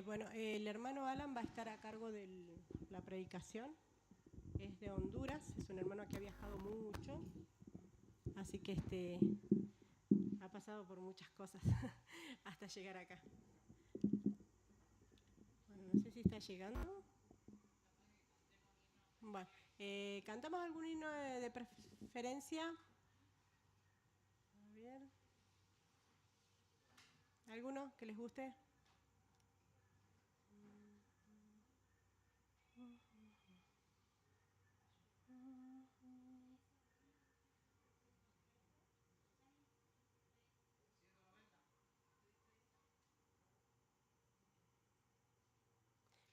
Bueno, el hermano Alan va a estar a cargo de la predicación. Es de Honduras, es un hermano que ha viajado mucho, así que ha pasado por muchas cosas hasta llegar acá. Bueno, no sé si está llegando. Bueno, ¿cantamos algún himno de preferencia? A ver. ¿Alguno que les guste?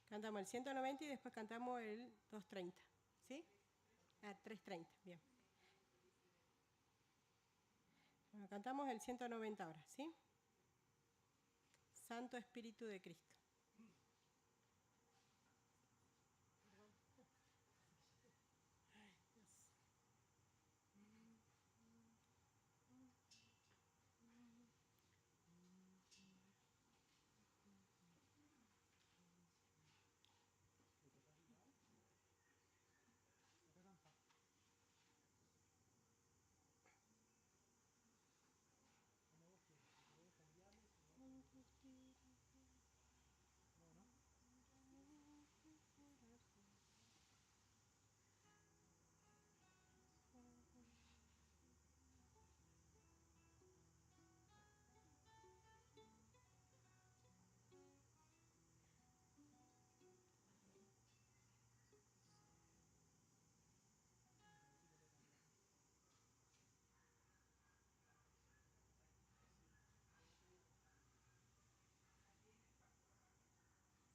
Cantamos el 190 y después cantamos el 230. ¿Sí? Ah, 330, bien. Bueno, cantamos el 190 ahora, ¿sí? Santo Espíritu de Cristo.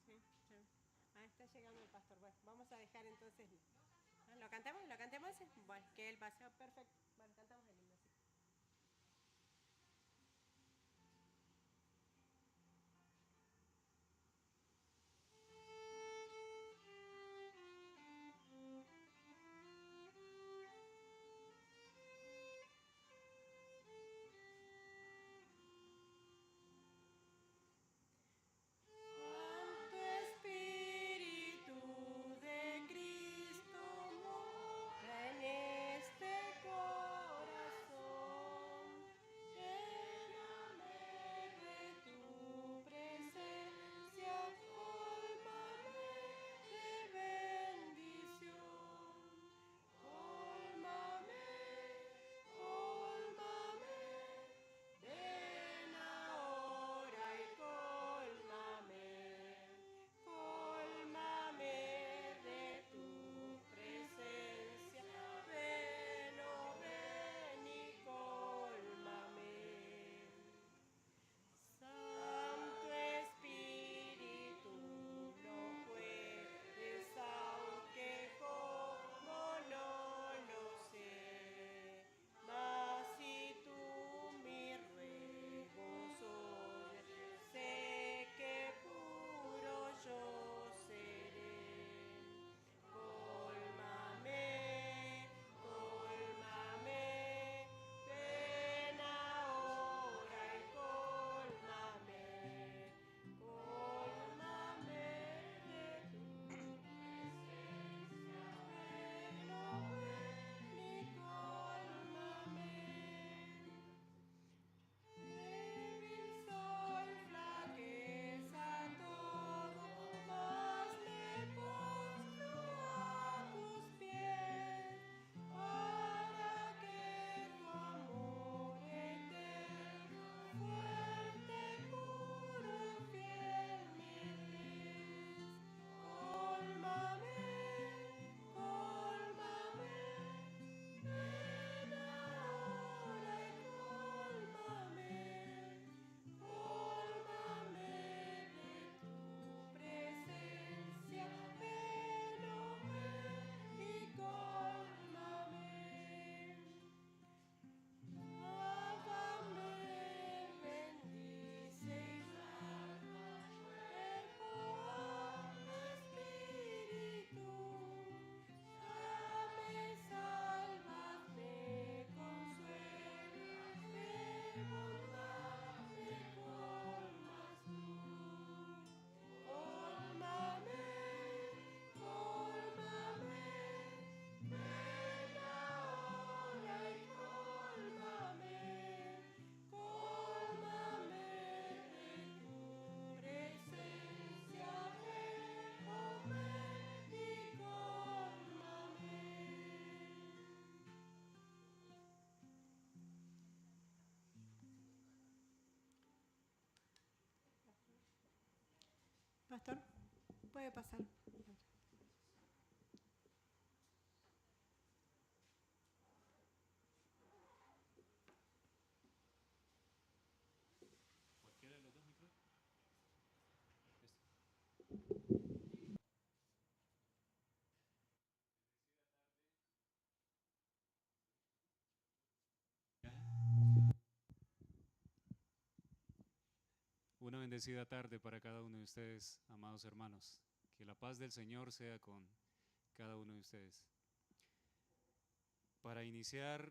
Sí, sí. Ah, está llegando el pastor. Bueno, vamos a dejar entonces. ¿Lo cantamos? ¿Lo cantamos? Bueno, que él pase. Perfecto. Bueno, cantamos el himno. Sí. Santo Espíritu de Cristo, mora en este corazón. Pastor, puede pasar. Una bendecida tarde para cada uno de ustedes, amados hermanos. Que la paz del Señor sea con cada uno de ustedes. Para iniciar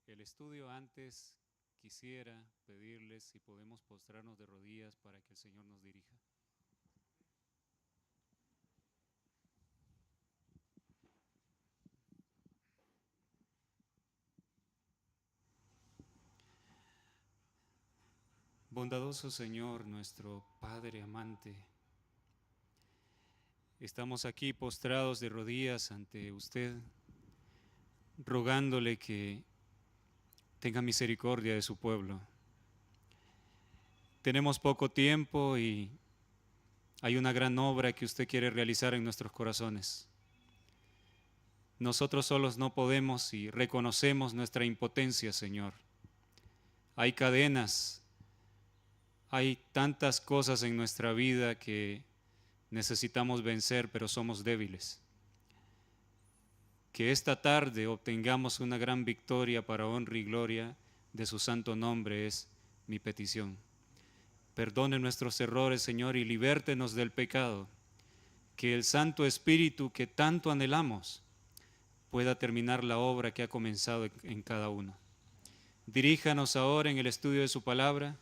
el estudio antes, quisiera pedirles si podemos postrarnos de rodillas para que el Señor nos dirija. Bondadoso Señor, nuestro Padre amante, estamos aquí postrados de rodillas ante usted, rogándole que tenga misericordia de su pueblo. Tenemos poco tiempo y hay una gran obra que usted quiere realizar en nuestros corazones. Nosotros solos no podemos y reconocemos nuestra impotencia, Señor. Hay cadenas, hay tantas cosas en nuestra vida que necesitamos vencer, pero somos débiles. Que esta tarde obtengamos una gran victoria para honra y gloria de su santo nombre es mi petición. Perdone nuestros errores, Señor, y libértenos del pecado. Que el Santo Espíritu que tanto anhelamos pueda terminar la obra que ha comenzado en cada uno. Diríjanos ahora en el estudio de su palabra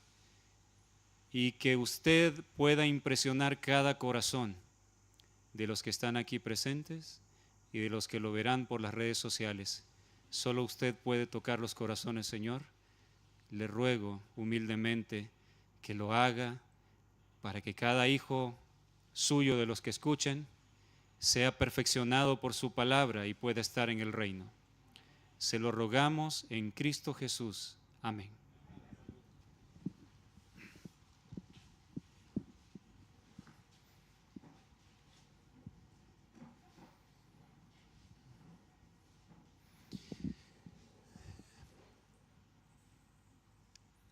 y que usted pueda impresionar cada corazón de los que están aquí presentes y de los que lo verán por las redes sociales. Solo usted puede tocar los corazones, Señor. Le ruego humildemente que lo haga para que cada hijo suyo de los que escuchen sea perfeccionado por su palabra y pueda estar en el reino. Se lo rogamos en Cristo Jesús. Amén.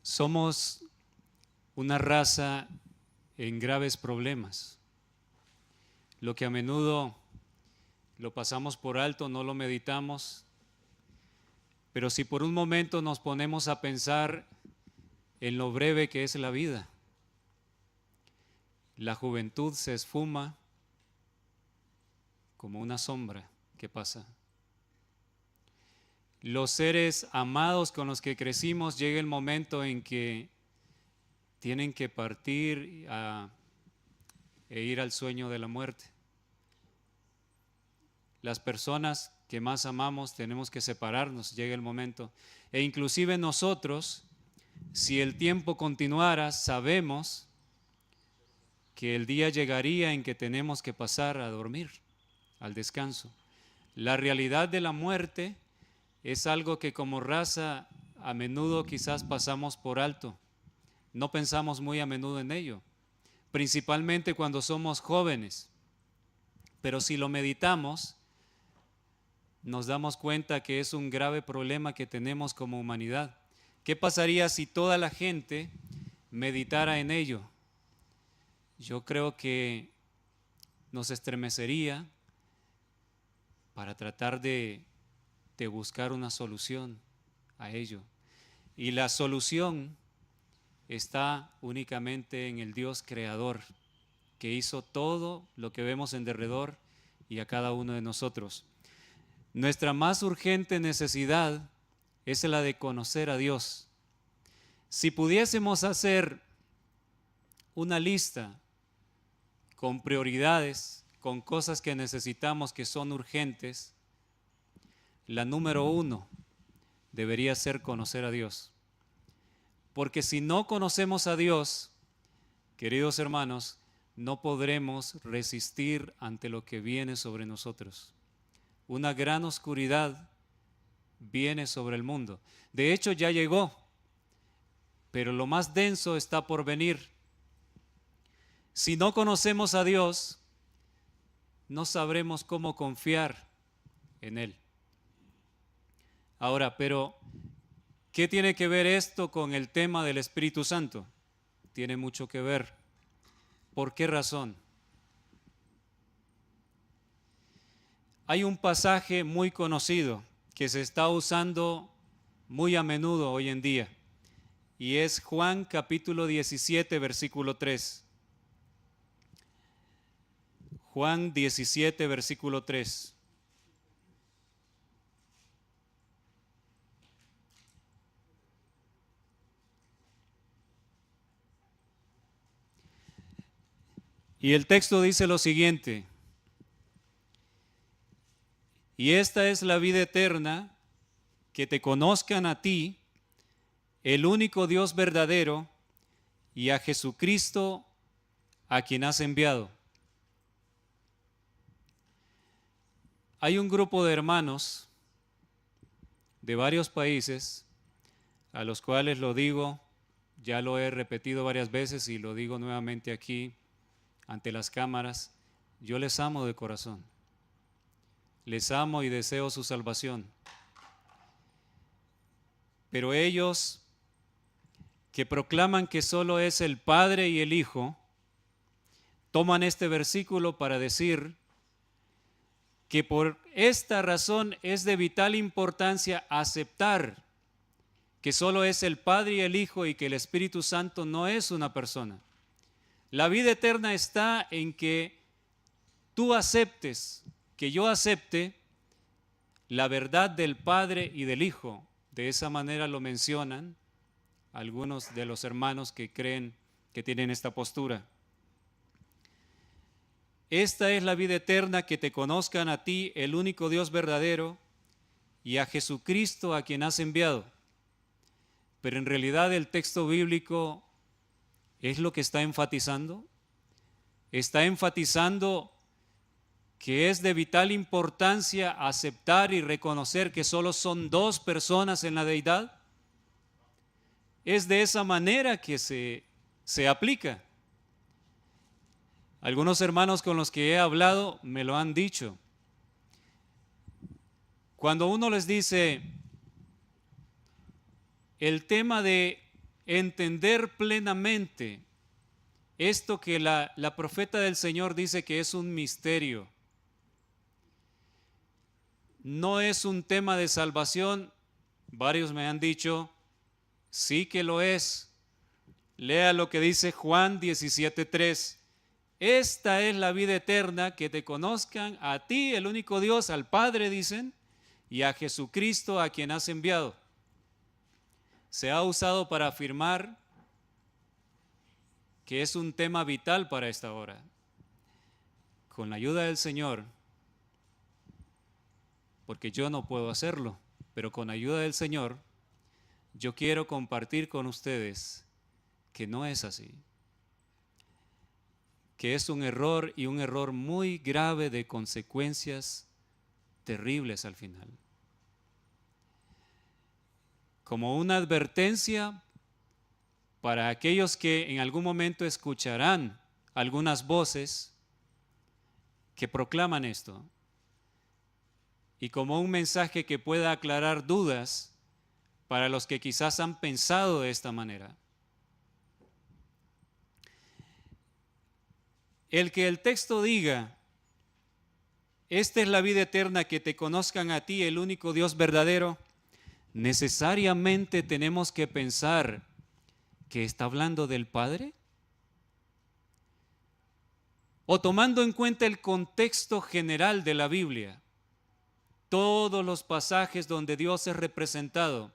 Somos una raza en graves problemas. Lo que a menudo lo pasamos por alto, no lo meditamos, pero si por un momento nos ponemos a pensar en lo breve que es la vida, la juventud se esfuma como una sombra que pasa. Los seres amados con los que crecimos, llega el momento en que tienen que partir e ir al sueño de la muerte. Las personas que más amamos tenemos que separarnos, llega el momento. E inclusive nosotros, si el tiempo continuara, sabemos que el día llegaría en que tenemos que pasar a dormir, al descanso. La realidad de la muerte es algo que como raza a menudo quizás pasamos por alto. No pensamos muy a menudo en ello, principalmente cuando somos jóvenes. Pero si lo meditamos, nos damos cuenta que es un grave problema que tenemos como humanidad. ¿Qué pasaría si toda la gente meditara en ello? Yo creo que nos estremecería para tratar de buscar una solución a ello. Y la solución está únicamente en el Dios creador, que hizo todo lo que vemos en derredor y a cada uno de nosotros. Nuestra más urgente necesidad es la de conocer a Dios. Si pudiésemos hacer una lista con prioridades, con cosas que necesitamos que son urgentes, la número 1 debería ser conocer a Dios. Porque si no conocemos a Dios, queridos hermanos, no podremos resistir ante lo que viene sobre nosotros. Una gran oscuridad viene sobre el mundo. De hecho, ya llegó, pero lo más denso está por venir. Si no conocemos a Dios, no sabremos cómo confiar en Él. Ahora, pero, ¿qué tiene que ver esto con el tema del Espíritu Santo? Tiene mucho que ver. ¿Por qué razón? Hay un pasaje muy conocido que se está usando muy a menudo hoy en día, y es Juan capítulo 17, versículo 3. Juan 17, versículo 3. Y el texto dice lo siguiente: y esta es la vida eterna, que te conozcan a ti, el único Dios verdadero, y a Jesucristo, a quien has enviado. Hay un grupo de hermanos de varios países, a los cuales lo digo, ya lo he repetido varias veces y lo digo nuevamente aquí ante las cámaras: yo les amo de corazón, les amo y deseo su salvación. Pero ellos, que proclaman que solo es el Padre y el Hijo, toman este versículo para decir que por esta razón es de vital importancia aceptar que solo es el Padre y el Hijo y que el Espíritu Santo no es una persona. La vida eterna está en que tú aceptes, que yo acepte la verdad del Padre y del Hijo. De esa manera lo mencionan algunos de los hermanos que creen que tienen esta postura. Esta es la vida eterna, que te conozcan a ti, el único Dios verdadero, y a Jesucristo, a quien has enviado. Pero en realidad el texto bíblico es lo que está enfatizando. Está enfatizando que es de vital importancia aceptar y reconocer que solo son dos personas en la deidad. Es de esa manera que se aplica. Algunos hermanos con los que he hablado me lo han dicho. Cuando uno les dice el tema de entender plenamente esto que la profeta del Señor dice que es un misterio, no es un tema de salvación, varios me han dicho, sí que lo es. Lea lo que dice Juan 17:3. Esta es la vida eterna, que te conozcan a ti, el único Dios, al Padre, dicen, y a Jesucristo, a quien has enviado. Se ha usado para afirmar que es un tema vital para esta hora. Con la ayuda del Señor, porque yo no puedo hacerlo, pero con ayuda del Señor, yo quiero compartir con ustedes que no es así, que es un error, y un error muy grave, de consecuencias terribles al final. Como una advertencia para aquellos que en algún momento escucharán algunas voces que proclaman esto, y como un mensaje que pueda aclarar dudas para los que quizás han pensado de esta manera. El que el texto diga, esta es la vida eterna, que te conozcan a ti, el único Dios verdadero, necesariamente tenemos que pensar que está hablando del Padre. O tomando en cuenta el contexto general de la Biblia, todos los pasajes donde Dios es representado,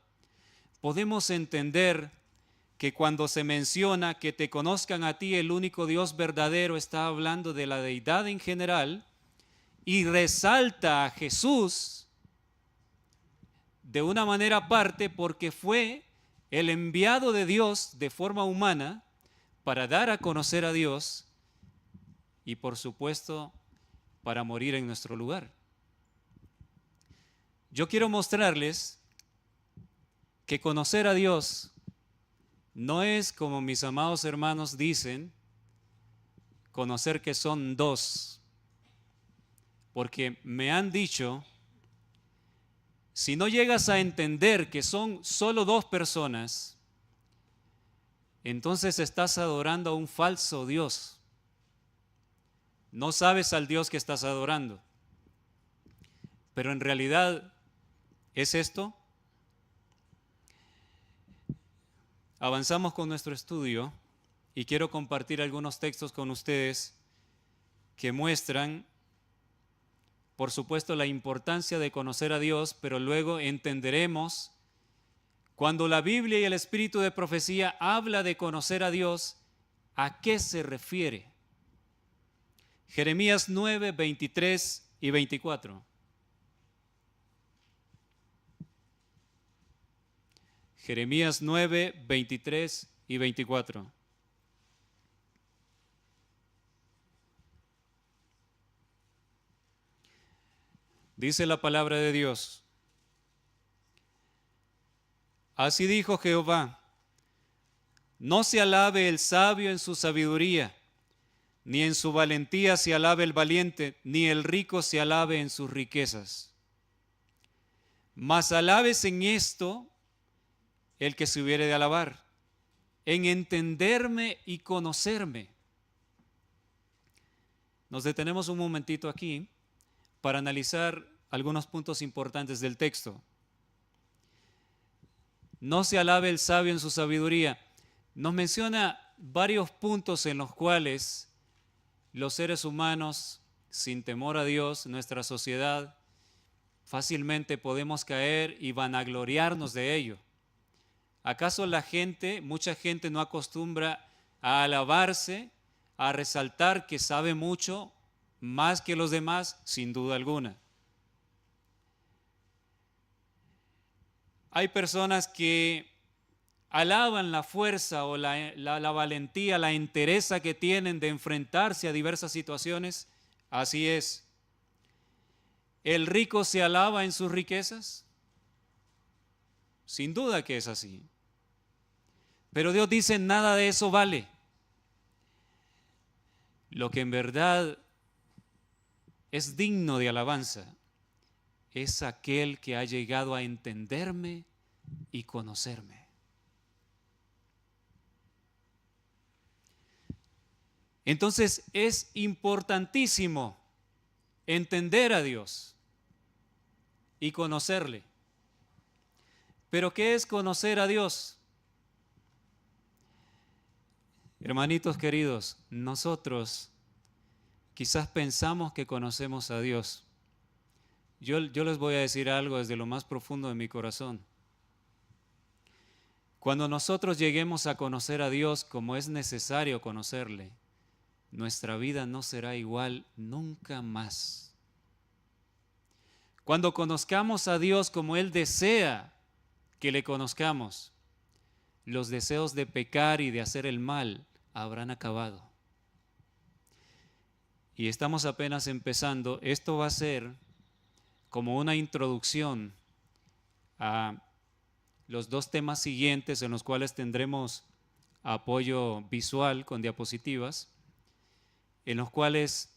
podemos entender que cuando se menciona que te conozcan a ti, el único Dios verdadero, está hablando de la deidad en general, y resalta a Jesús de una manera aparte, porque fue el enviado de Dios de forma humana para dar a conocer a Dios y, por supuesto, para morir en nuestro lugar. Yo quiero mostrarles que conocer a Dios no es, como mis amados hermanos dicen, conocer que son dos, porque me han dicho, si no llegas a entender que son solo dos personas, entonces estás adorando a un falso Dios. No sabes al Dios que estás adorando. Pero en realidad, ¿es esto? Avanzamos con nuestro estudio y quiero compartir algunos textos con ustedes que muestran, por supuesto, la importancia de conocer a Dios, pero luego entenderemos cuando la Biblia y el espíritu de profecía habla de conocer a Dios, ¿a qué se refiere? Jeremías 9, 23 y 24. Jeremías 9, 23 y 24. Dice la palabra de Dios: así dijo Jehová, no se alabe el sabio en su sabiduría, ni en su valentía se alabe el valiente, ni el rico se alabe en sus riquezas. Mas alabes en esto el que se hubiere de alabar, en entenderme y conocerme. Nos detenemos un momentito aquí para analizar algunos puntos importantes del texto. No se alabe el sabio en su sabiduría. Nos menciona varios puntos en los cuales los seres humanos, sin temor a Dios, nuestra sociedad, fácilmente podemos caer y vanagloriarnos de ello. ¿Acaso mucha gente no acostumbra a alabarse, a resaltar que sabe mucho, más que los demás? Sin duda alguna. Hay personas que alaban la fuerza o la valentía, la entereza que tienen de enfrentarse a diversas situaciones. Así es. ¿El rico se alaba en sus riquezas? Sin duda que es así. Pero Dios dice, nada de eso vale. Lo que en verdad es digno de alabanza es aquel que ha llegado a entenderme y conocerme. Entonces es importantísimo entender a Dios y conocerle. ¿Pero qué es conocer a Dios? Hermanitos queridos, nosotros quizás pensamos que conocemos a Dios. Yo les voy a decir algo desde lo más profundo de mi corazón. Cuando nosotros lleguemos a conocer a Dios como es necesario conocerle, nuestra vida no será igual nunca más. Cuando conozcamos a Dios como Él desea que le conozcamos, los deseos de pecar y de hacer el mal habrán acabado. Y estamos apenas empezando. Esto va a ser como una introducción a los dos temas siguientes en los cuales tendremos apoyo visual con diapositivas, en los cuales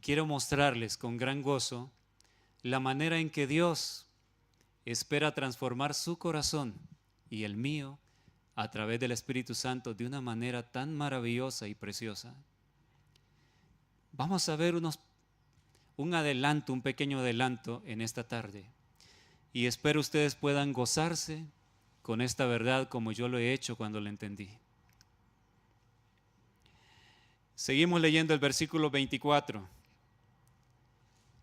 quiero mostrarles con gran gozo la manera en que Dios espera transformar su corazón y el mío a través del Espíritu Santo de una manera tan maravillosa y preciosa. Vamos a ver un pequeño adelanto en esta tarde. Y espero ustedes puedan gozarse con esta verdad como yo lo he hecho cuando la entendí. Seguimos leyendo el versículo 24.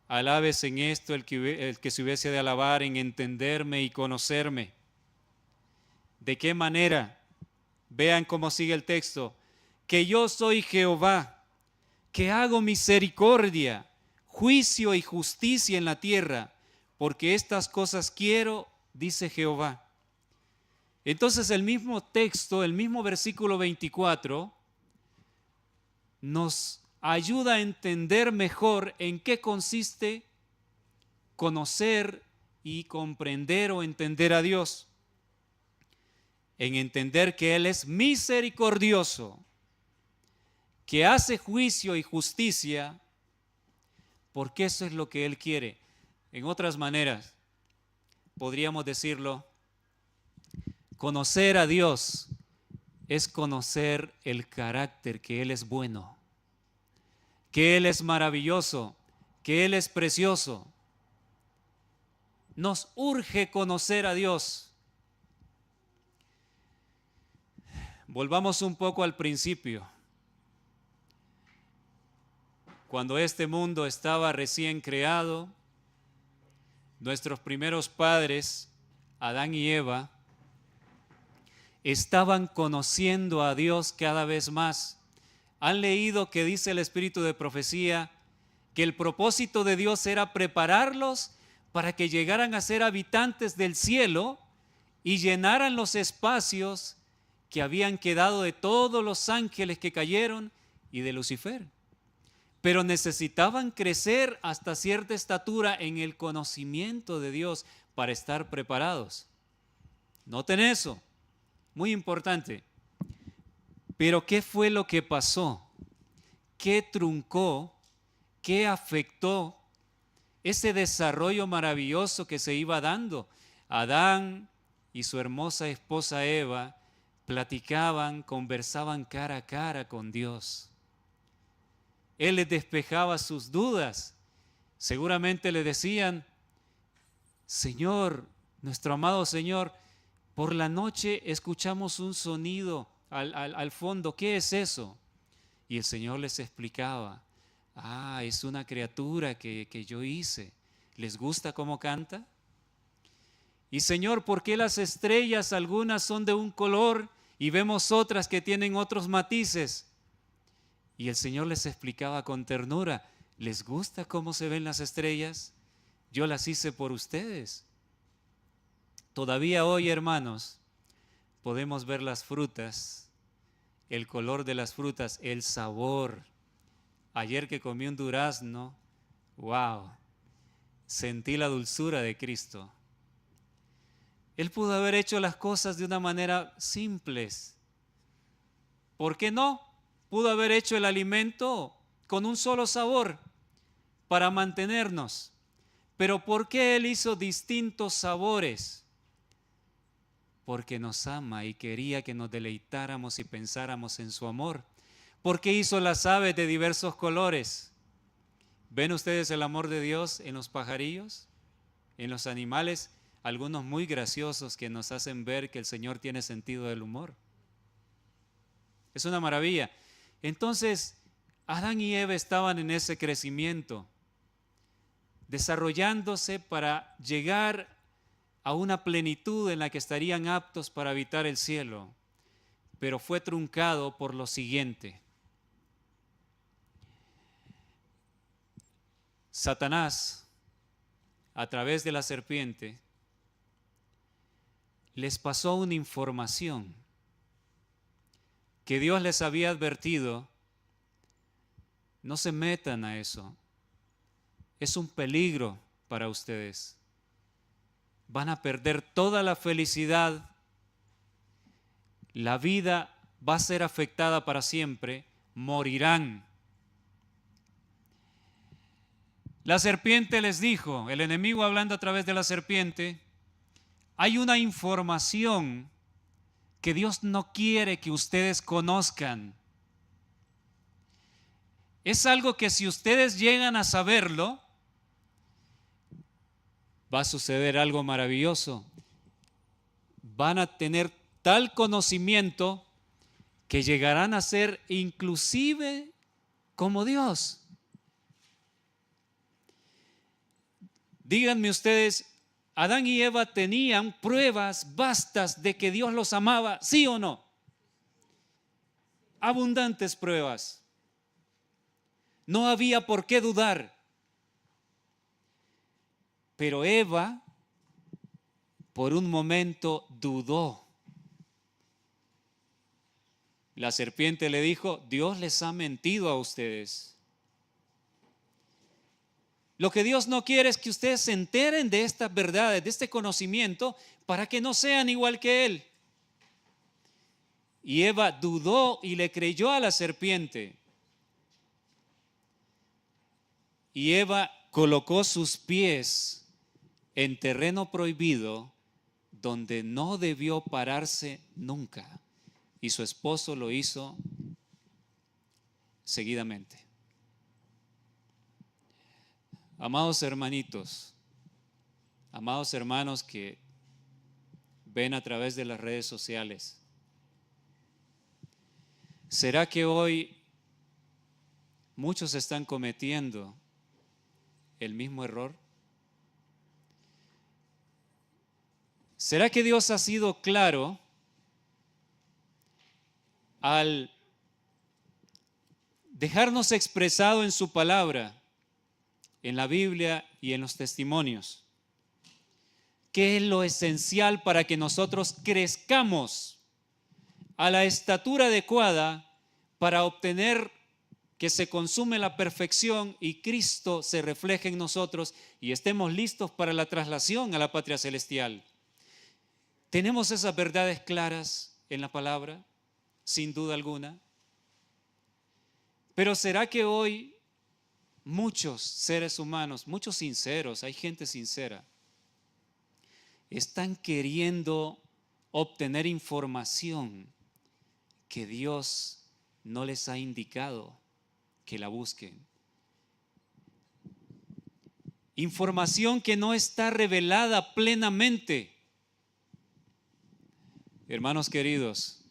Alabes en esto el que se hubiese de alabar, en entenderme y conocerme. ¿De qué manera? Vean cómo sigue el texto. Que yo soy Jehová, que hago misericordia, juicio y justicia en la tierra, porque estas cosas quiero, dice Jehová. Entonces el mismo texto, el mismo versículo 24, nos ayuda a entender mejor en qué consiste conocer y comprender o entender a Dios. En entender que Él es misericordioso, que hace juicio y justicia, porque eso es lo que Él quiere. En otras maneras, podríamos decirlo, conocer a Dios es conocer el carácter, que Él es bueno, que Él es maravilloso, que Él es precioso. Nos urge conocer a Dios. Volvamos un poco al principio. Cuando este mundo estaba recién creado, nuestros primeros padres, Adán y Eva, estaban conociendo a Dios cada vez más. Han leído que dice el Espíritu de profecía que el propósito de Dios era prepararlos para que llegaran a ser habitantes del cielo y llenaran los espacios que habían quedado de todos los ángeles que cayeron y de Lucifer. Pero necesitaban crecer hasta cierta estatura en el conocimiento de Dios para estar preparados. Noten eso, muy importante. Pero ¿qué fue lo que pasó? ¿Qué truncó? ¿Qué afectó ese desarrollo maravilloso que se iba dando? Adán y su hermosa esposa Eva platicaban, conversaban cara a cara con Dios. Él les despejaba sus dudas. Seguramente le decían: Señor, nuestro amado Señor, por la noche escuchamos un sonido al fondo. ¿Qué es eso? Y el Señor les explicaba: es una criatura que yo hice. ¿Les gusta cómo canta? Y Señor, ¿por qué las estrellas algunas son de un color y vemos otras que tienen otros matices? Y el Señor les explicaba con ternura: ¿les gusta cómo se ven las estrellas? Yo las hice por ustedes. Todavía hoy, hermanos, podemos ver las frutas, el color de las frutas, el sabor. Ayer que comí un durazno, wow, sentí la dulzura de Cristo. Él pudo haber hecho las cosas de una manera simples. ¿Por qué no? Pudo haber hecho el alimento con un solo sabor para mantenernos. Pero ¿por qué Él hizo distintos sabores? Porque nos ama y quería que nos deleitáramos y pensáramos en su amor. ¿Por qué hizo las aves de diversos colores? ¿Ven ustedes el amor de Dios en los pajarillos, en los animales? Algunos muy graciosos que nos hacen ver que el Señor tiene sentido del humor. Es una maravilla. Entonces, Adán y Eva estaban en ese crecimiento, desarrollándose para llegar a una plenitud en la que estarían aptos para habitar el cielo, pero fue truncado por lo siguiente. Satanás, a través de la serpiente, les pasó una información que Dios les había advertido: no se metan a eso, es un peligro para ustedes, van a perder toda la felicidad, la vida va a ser afectada para siempre, morirán. La serpiente les dijo, el enemigo hablando a través de la serpiente: hay una información que Dios no quiere que ustedes conozcan. Es algo que si ustedes llegan a saberlo, va a suceder algo maravilloso. Van a tener tal conocimiento que llegarán a ser inclusive como Dios. Díganme ustedes, ¿Adán y Eva tenían pruebas vastas de que Dios los amaba, sí o no? Abundantes pruebas. No había por qué dudar. Pero Eva, por un momento, dudó. La serpiente le dijo: Dios les ha mentido a ustedes. Lo que Dios no quiere es que ustedes se enteren de estas verdades, de este conocimiento, para que no sean igual que Él. Y Eva dudó y le creyó a la serpiente. y Eva colocó sus pies en terreno prohibido donde no debió pararse nunca, y su esposo lo hizo seguidamente. Amados hermanitos, amados hermanos que ven a través de las redes sociales, ¿será que hoy muchos están cometiendo el mismo error? ¿Será que Dios ha sido claro al dejarnos expresado en su palabra, en la Biblia y en los testimonios, qué es lo esencial para que nosotros crezcamos a la estatura adecuada para obtener que se consume la perfección y Cristo se refleje en nosotros y estemos listos para la traslación a la patria celestial? ¿Tenemos esas verdades claras en la palabra? Sin duda alguna. Pero ¿será que hoy muchos seres humanos, muchos sinceros, hay gente sincera, están queriendo obtener información que Dios no les ha indicado que la busquen? Información que no está revelada plenamente. Hermanos queridos,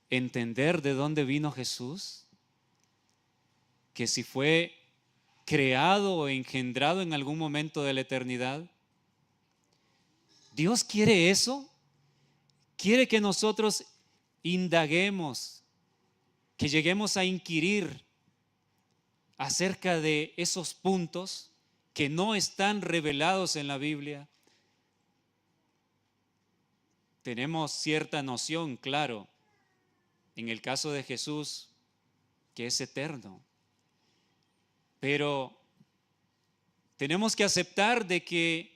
entender de dónde vino Jesús, que si fue creado o engendrado en algún momento de la eternidad. Dios quiere eso, quiere que nosotros indaguemos, que lleguemos a inquirir acerca de esos puntos que no están revelados en la Biblia. Tenemos cierta noción, claro, en el caso de Jesús, que es eterno. Pero tenemos que aceptar de que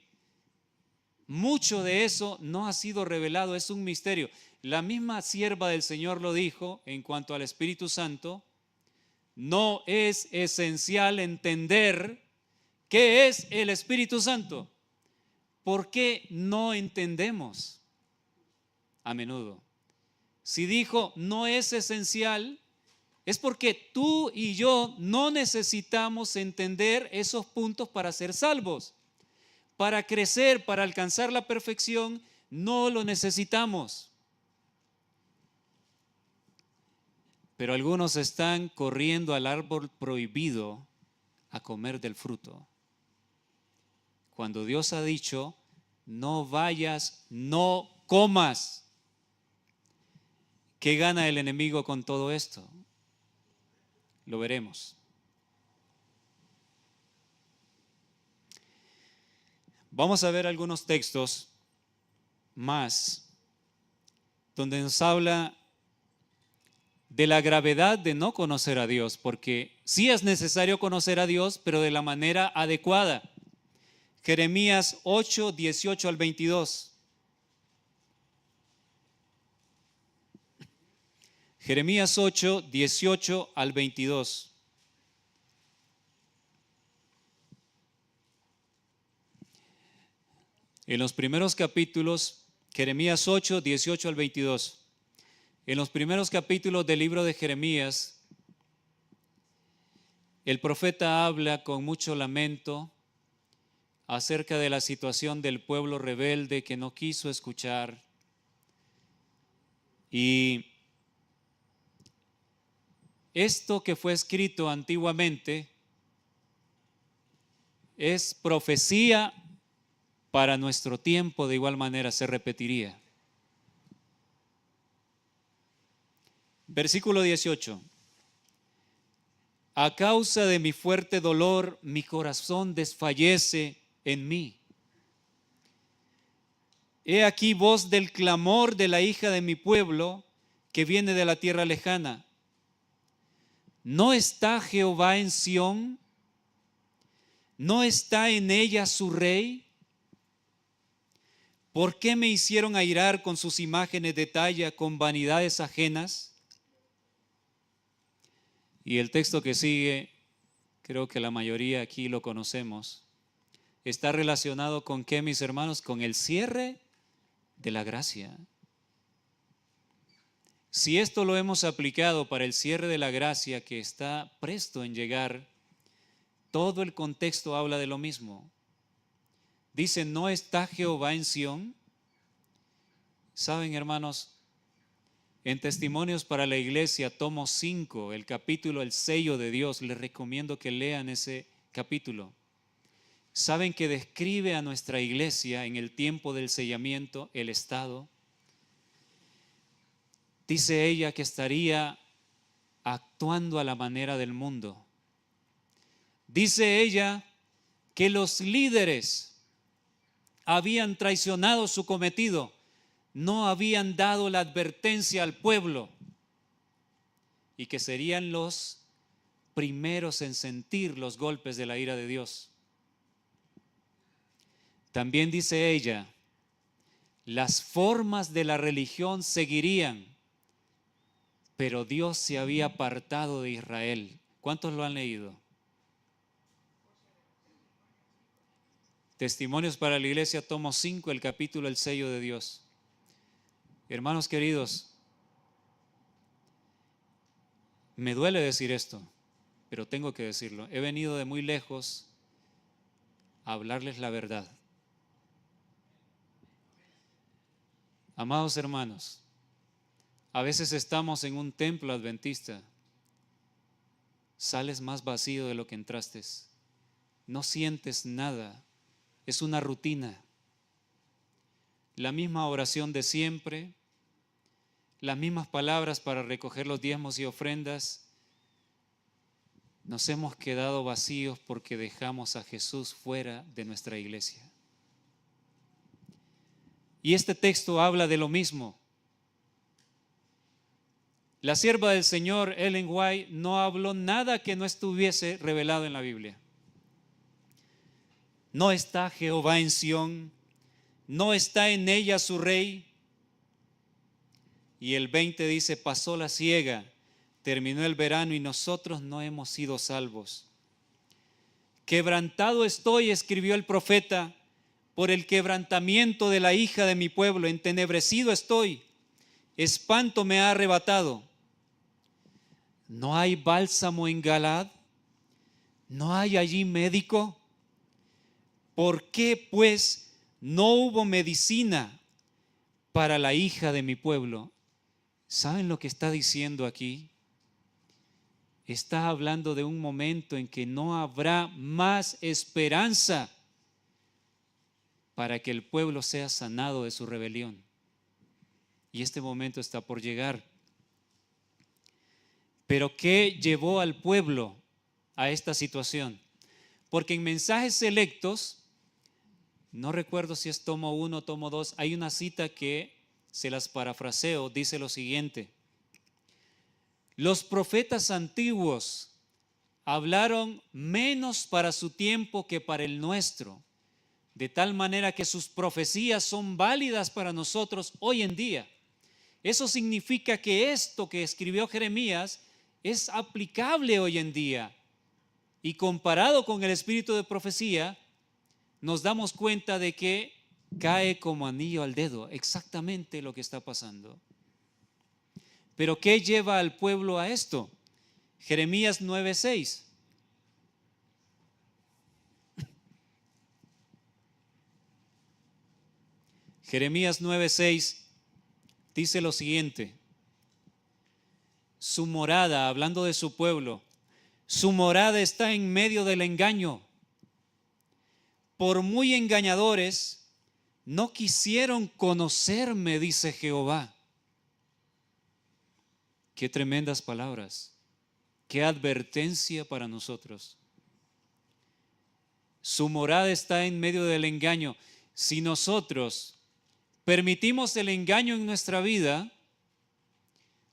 mucho de eso no ha sido revelado, es un misterio. La misma sierva del Señor lo dijo en cuanto al Espíritu Santo. No es esencial entender qué es el Espíritu Santo. ¿Por qué no entendemos a menudo? Si dijo no es esencial, es porque tú y yo no necesitamos entender esos puntos para ser salvos. Para crecer, para alcanzar la perfección, no lo necesitamos. Pero algunos están corriendo al árbol prohibido a comer del fruto. Cuando Dios ha dicho, no vayas, no comas. ¿Qué gana el enemigo con todo esto? Lo veremos. Vamos a ver algunos textos más donde nos habla de la gravedad de no conocer a Dios, porque sí es necesario conocer a Dios, pero de la manera adecuada. Jeremías 8, 18 al 22. Jeremías 8, 18 al 22. En los primeros capítulos, Jeremías 8, 18 al 22. En los primeros capítulos del libro de Jeremías, el profeta habla con mucho lamento acerca de la situación del pueblo rebelde que no quiso escuchar. Y esto que fue escrito antiguamente es profecía para nuestro tiempo, de igual manera se repetiría. Versículo 18. A causa de mi fuerte dolor, mi corazón desfallece en mí. He aquí voz del clamor de la hija de mi pueblo que viene de la tierra lejana. ¿No está Jehová en Sión? ¿No está en ella su rey? ¿Por qué me hicieron airar con sus imágenes de talla, con vanidades ajenas? Y el texto que sigue creo que la mayoría aquí lo conocemos, está relacionado con ¿qué, mis hermanos? Con el cierre de la gracia. Si esto lo hemos aplicado para el cierre de la gracia que está presto en llegar, todo el contexto habla de lo mismo. Dice, ¿no está Jehová en Sión? Saben, hermanos, en Testimonios para la Iglesia, tomo 5, el capítulo El sello de Dios, les recomiendo que lean ese capítulo. Saben que describe a nuestra iglesia en el tiempo del sellamiento, el estado. Dice ella que estaría actuando a la manera del mundo. Dice ella que los líderes habían traicionado su cometido, no habían dado la advertencia al pueblo y que serían los primeros en sentir los golpes de la ira de Dios. También dice ella, las formas de la religión seguirían, pero Dios se había apartado de Israel. ¿Cuántos lo han leído? Testimonios para la Iglesia, tomo 5, el capítulo El sello de Dios. Hermanos queridos, me duele decir esto, pero tengo que decirlo. He venido de muy lejos a hablarles la verdad. Amados hermanos, a veces estamos en un templo adventista, sales más vacío de lo que entraste, no sientes nada, es una rutina, la misma oración de siempre, las mismas palabras para recoger los diezmos y ofrendas. Nos hemos quedado vacíos porque dejamos a Jesús fuera de nuestra iglesia. Y este texto habla de lo mismo. La sierva del Señor, Ellen White, no habló nada que no estuviese revelado en la Biblia. No está Jehová en Sión, no está en ella su rey. Y el 20 dice, pasó la siega, terminó el verano y nosotros no hemos sido salvos. Quebrantado estoy, escribió el profeta, por el quebrantamiento de la hija de mi pueblo, entenebrecido estoy, espanto me ha arrebatado. ¿No hay bálsamo en Galaad? ¿No hay allí médico? ¿Por qué, pues, no hubo medicina para la hija de mi pueblo? ¿Saben lo que está diciendo aquí? Está hablando de un momento en que no habrá más esperanza para que el pueblo sea sanado de su rebelión. Y este momento está por llegar. Pero ¿qué llevó al pueblo a esta situación? Porque en Mensajes Selectos, no recuerdo si es tomo 1 o tomo 2, hay una cita que se las parafraseo, dice lo siguiente: los profetas antiguos hablaron menos para su tiempo que para el nuestro, de tal manera que sus profecías son válidas para nosotros hoy en día. Eso significa que esto que escribió Jeremías es aplicable hoy en día. Y comparado con el espíritu de profecía, nos damos cuenta de que cae como anillo al dedo exactamente lo que está pasando. Pero ¿qué lleva al pueblo a esto? Jeremías 9:6. Jeremías 9:6 dice lo siguiente: su morada, hablando de su pueblo, su morada está en medio del engaño. Por muy engañadores, no quisieron conocerme, dice Jehová. Qué tremendas palabras, qué advertencia para nosotros. Su morada está en medio del engaño. Si nosotros permitimos el engaño en nuestra vida,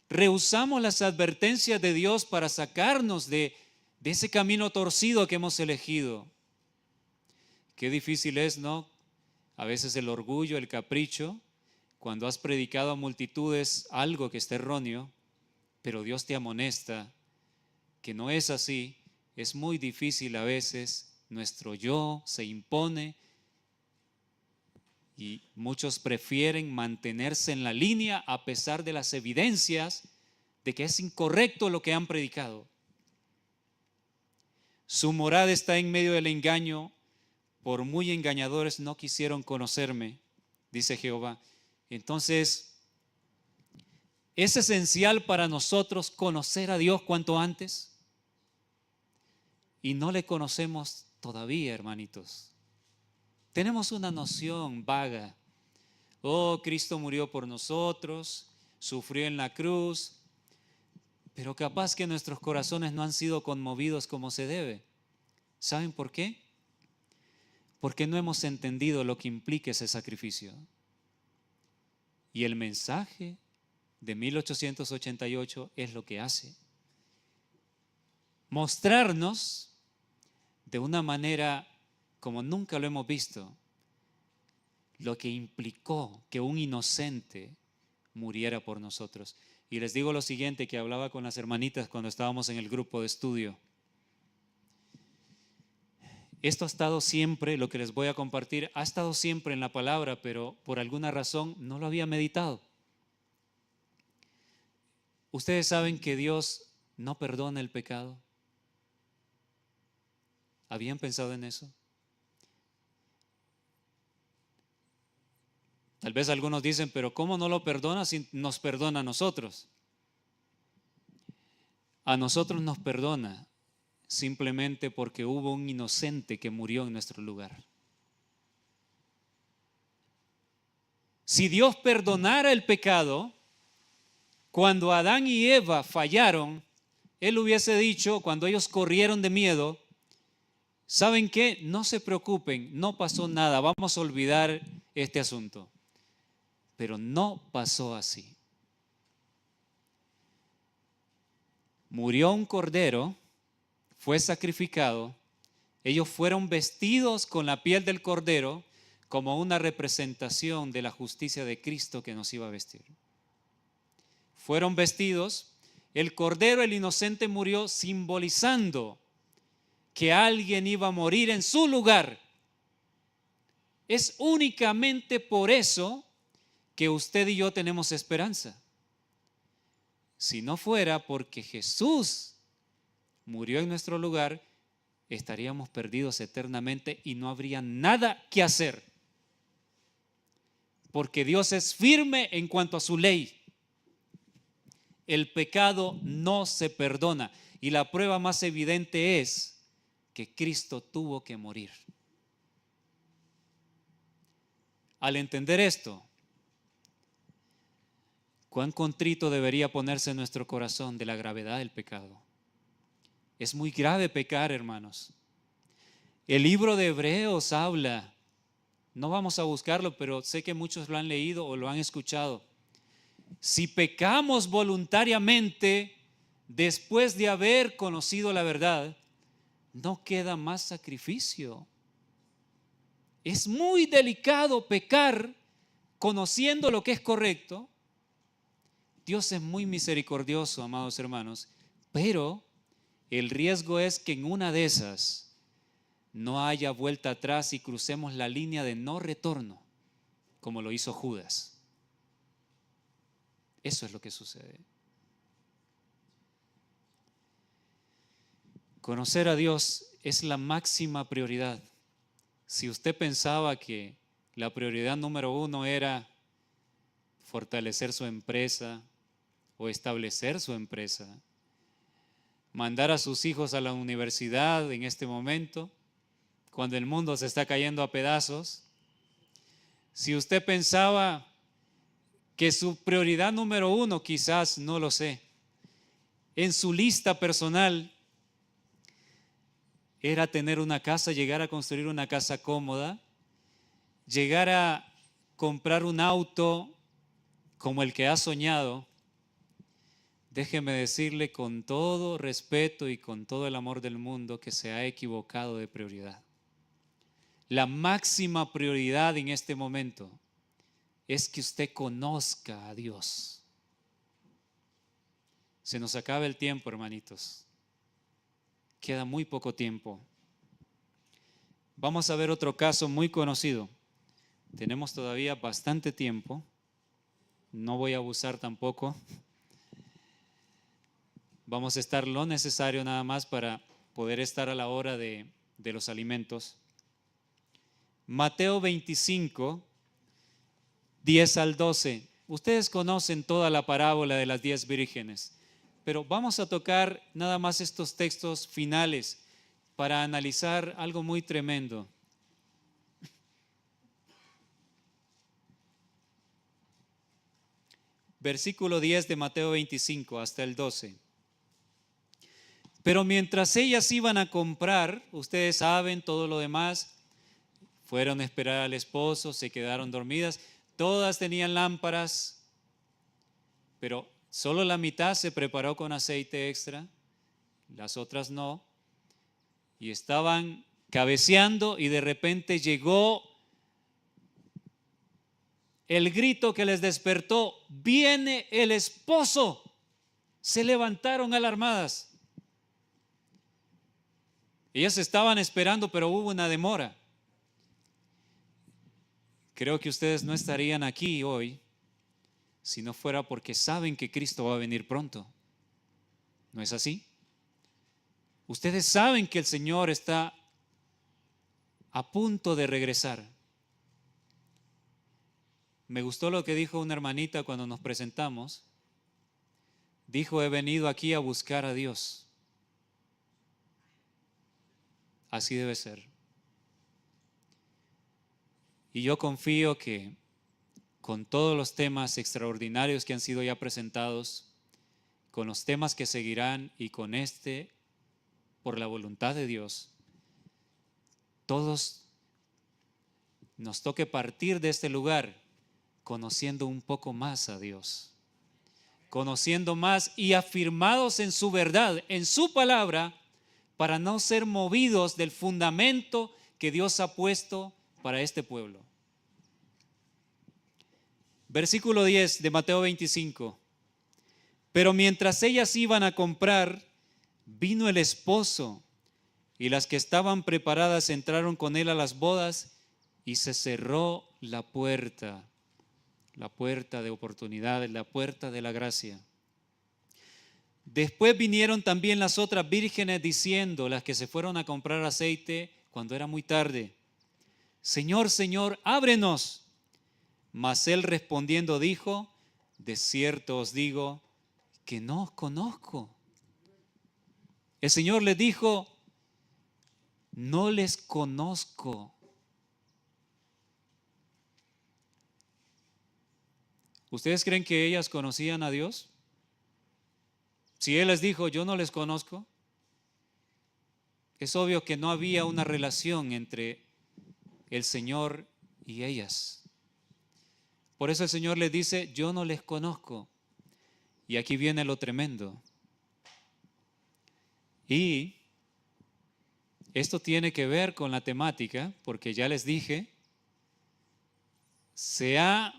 rehusamos las advertencias de Dios para sacarnos de ese camino torcido que hemos elegido. Qué difícil es, ¿no? A veces el orgullo, el capricho, cuando has predicado a multitudes algo que está erróneo, pero Dios te amonesta que no es así, es muy difícil a veces, nuestro yo se impone y muchos prefieren mantenerse en la línea a pesar de las evidencias de que es incorrecto lo que han predicado. Su morada está en medio del engaño, por muy engañadores no quisieron conocerme, dice Jehová. Entonces, es esencial para nosotros conocer a Dios cuanto antes. Y no le conocemos todavía, hermanitos. Tenemos una noción vaga. Oh, Cristo murió por nosotros, sufrió en la cruz, pero capaz que nuestros corazones no han sido conmovidos como se debe. ¿Saben por qué? Porque no hemos entendido lo que implica ese sacrificio. Y el mensaje de 1888 es lo que hace. Mostrarnos de una manera como nunca lo hemos visto lo que implicó que un inocente muriera por nosotros. Y les digo lo siguiente, que hablaba con las hermanitas cuando estábamos en el grupo de estudio. Esto ha estado siempre, lo que les voy a compartir, ha estado siempre en la palabra, pero por alguna razón no lo había meditado. ¿Ustedes saben que Dios no perdona el pecado? ¿Habían pensado en eso? Tal vez algunos dicen, pero ¿cómo no lo perdona si nos perdona a nosotros? A nosotros nos perdona simplemente porque hubo un inocente que murió en nuestro lugar. Si Dios perdonara el pecado, cuando Adán y Eva fallaron, Él hubiese dicho, cuando ellos corrieron de miedo, ¿saben qué? No se preocupen, no pasó nada, vamos a olvidar este asunto. Pero no pasó así. Murió un cordero, fue sacrificado, ellos fueron vestidos con la piel del cordero como una representación de la justicia de Cristo que nos iba a vestir. Fueron vestidos, el cordero, el inocente, murió simbolizando que alguien iba a morir en su lugar. Es únicamente por eso que usted y yo tenemos esperanza. Si no fuera porque Jesús murió en nuestro lugar, estaríamos perdidos eternamente y no habría nada que hacer. Porque Dios es firme en cuanto a su ley. El pecado no se perdona y la prueba más evidente es que Cristo tuvo que morir. Al entender esto, ¿cuán contrito debería ponerse en nuestro corazón de la gravedad del pecado? Es muy grave pecar, hermanos. El libro de Hebreos habla, no vamos a buscarlo, pero sé que muchos lo han leído o lo han escuchado. Si pecamos voluntariamente después de haber conocido la verdad, no queda más sacrificio. Es muy delicado pecar conociendo lo que es correcto. Dios es muy misericordioso, amados hermanos, pero el riesgo es que en una de esas no haya vuelta atrás y crucemos la línea de no retorno, como lo hizo Judas. Eso es lo que sucede. Conocer a Dios es la máxima prioridad. Si usted pensaba que la prioridad número uno era fortalecer su empresa o establecer su empresa, mandar a sus hijos a la universidad en este momento, cuando el mundo se está cayendo a pedazos, si usted pensaba que su prioridad número uno, quizás, no lo sé, en su lista personal era tener una casa, llegar a construir una casa cómoda, llegar a comprar un auto como el que ha soñado, déjeme decirle con todo respeto y con todo el amor del mundo que se ha equivocado de prioridad. La máxima prioridad en este momento es que usted conozca a Dios. Se nos acaba el tiempo, hermanitos. Queda muy poco tiempo. Vamos a ver otro caso muy conocido. Tenemos todavía bastante tiempo. No voy a abusar tampoco. Vamos a estar lo necesario nada más para poder estar a la hora de los alimentos. Mateo 25, 10 al 12. Ustedes conocen toda la parábola de las 10 vírgenes, pero vamos a tocar nada más estos textos finales para analizar algo muy tremendo. Versículo 10 de Mateo 25 hasta el 12. Pero mientras ellas iban a comprar, ustedes saben todo lo demás, fueron a esperar al esposo, se quedaron dormidas, todas tenían lámparas, pero solo la mitad se preparó con aceite extra, las otras no, y estaban cabeceando y de repente llegó el grito que les despertó: viene el esposo. Se levantaron alarmadas. Ellas estaban esperando, pero hubo una demora. Creo que ustedes no estarían aquí hoy si no fuera porque saben que Cristo va a venir pronto. ¿No es así? Ustedes saben que el Señor está a punto de regresar. Me gustó lo que dijo una hermanita cuando nos presentamos. Dijo: he venido aquí a buscar a Dios. Así debe ser. Y yo confío que con todos los temas extraordinarios que han sido ya presentados, con los temas que seguirán y con este, por la voluntad de Dios, todos nos toque partir de este lugar conociendo un poco más a Dios, conociendo más y afirmados en su verdad, en su palabra, para no ser movidos del fundamento que Dios ha puesto para este pueblo. Versículo 10 de Mateo 25. Pero mientras ellas iban a comprar, vino el esposo, y las que estaban preparadas entraron con él a las bodas, y se cerró la puerta de oportunidades, la puerta de la gracia. Después vinieron también las otras vírgenes diciendo, las que se fueron a comprar aceite cuando era muy tarde: Señor, Señor, ábrenos. Mas él respondiendo dijo: de cierto os digo que no os conozco. El Señor les dijo: no les conozco. ¿Ustedes creen que ellas conocían a Dios? Si Él les dijo: yo no les conozco, es obvio que no había una relación entre el Señor y ellas. Por eso el Señor les dice: yo no les conozco. Y aquí viene lo tremendo. Y esto tiene que ver con la temática, porque ya les dije, se ha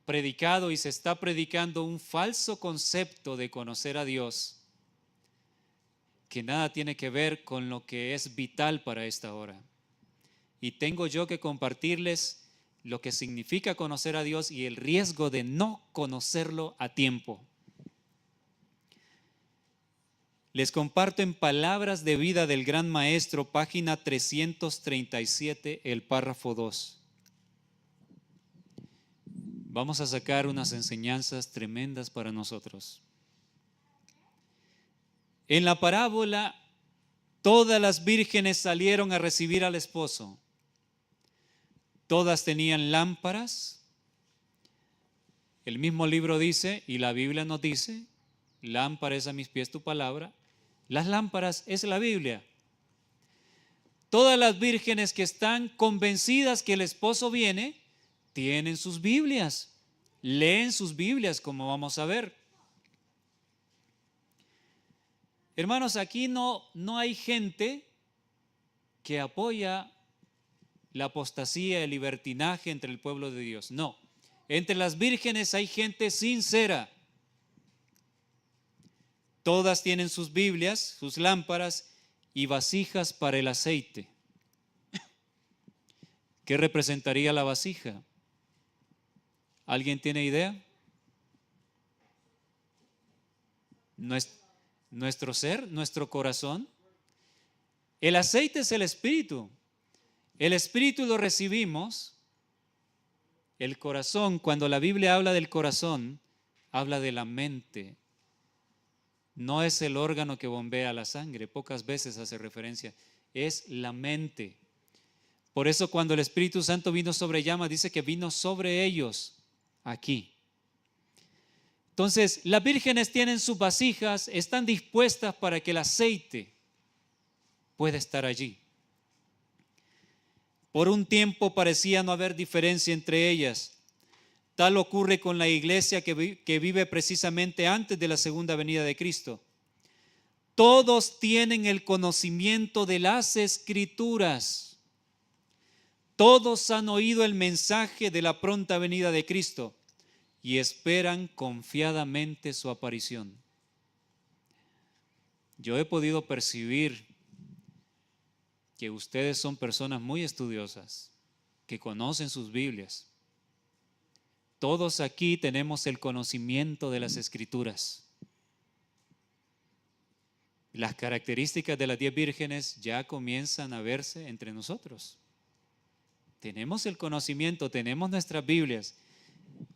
predicado y se está predicando un falso concepto de conocer a Dios que nada tiene que ver con lo que es vital para esta hora. Y tengo yo que compartirles lo que significa conocer a Dios y el riesgo de no conocerlo a tiempo. Les comparto en Palabras de Vida del Gran Maestro, página 337, el párrafo 2. Vamos a sacar unas enseñanzas tremendas para nosotros. En la parábola, todas las vírgenes salieron a recibir al esposo. Todas tenían lámparas. El mismo libro dice, y la Biblia nos dice: lámpara es a mis pies tu palabra. Las lámparas es la Biblia. Todas las vírgenes que están convencidas que el esposo viene, tienen sus Biblias, leen sus Biblias, como vamos a ver. Hermanos, aquí no hay gente que apoya la apostasía, el libertinaje entre el pueblo de Dios. No, entre las vírgenes hay gente sincera. Todas tienen sus Biblias, sus lámparas y vasijas para el aceite. ¿Qué representaría la vasija? ¿Alguien tiene idea? Nuestro ser, nuestro corazón. El aceite es el Espíritu. El Espíritu lo recibimos. El corazón, cuando la Biblia habla del corazón, habla de la mente. No es el órgano que bombea la sangre, pocas veces hace referencia, es la mente. Por eso cuando el Espíritu Santo vino sobre llamas, dice que vino sobre ellos aquí. Entonces, las vírgenes tienen sus vasijas, están dispuestas para que el aceite pueda estar allí. Por un tiempo parecía no haber diferencia entre ellas. Tal ocurre con la iglesia que vive precisamente antes de la segunda venida de Cristo. Todos tienen el conocimiento de las Escrituras. Todos han oído el mensaje de la pronta venida de Cristo y esperan confiadamente su aparición. Yo he podido percibir que ustedes son personas muy estudiosas, que conocen sus Biblias. Todos aquí tenemos el conocimiento de las Escrituras. Las características de las 10 vírgenes ya comienzan a verse entre nosotros. Tenemos el conocimiento, tenemos nuestras Biblias.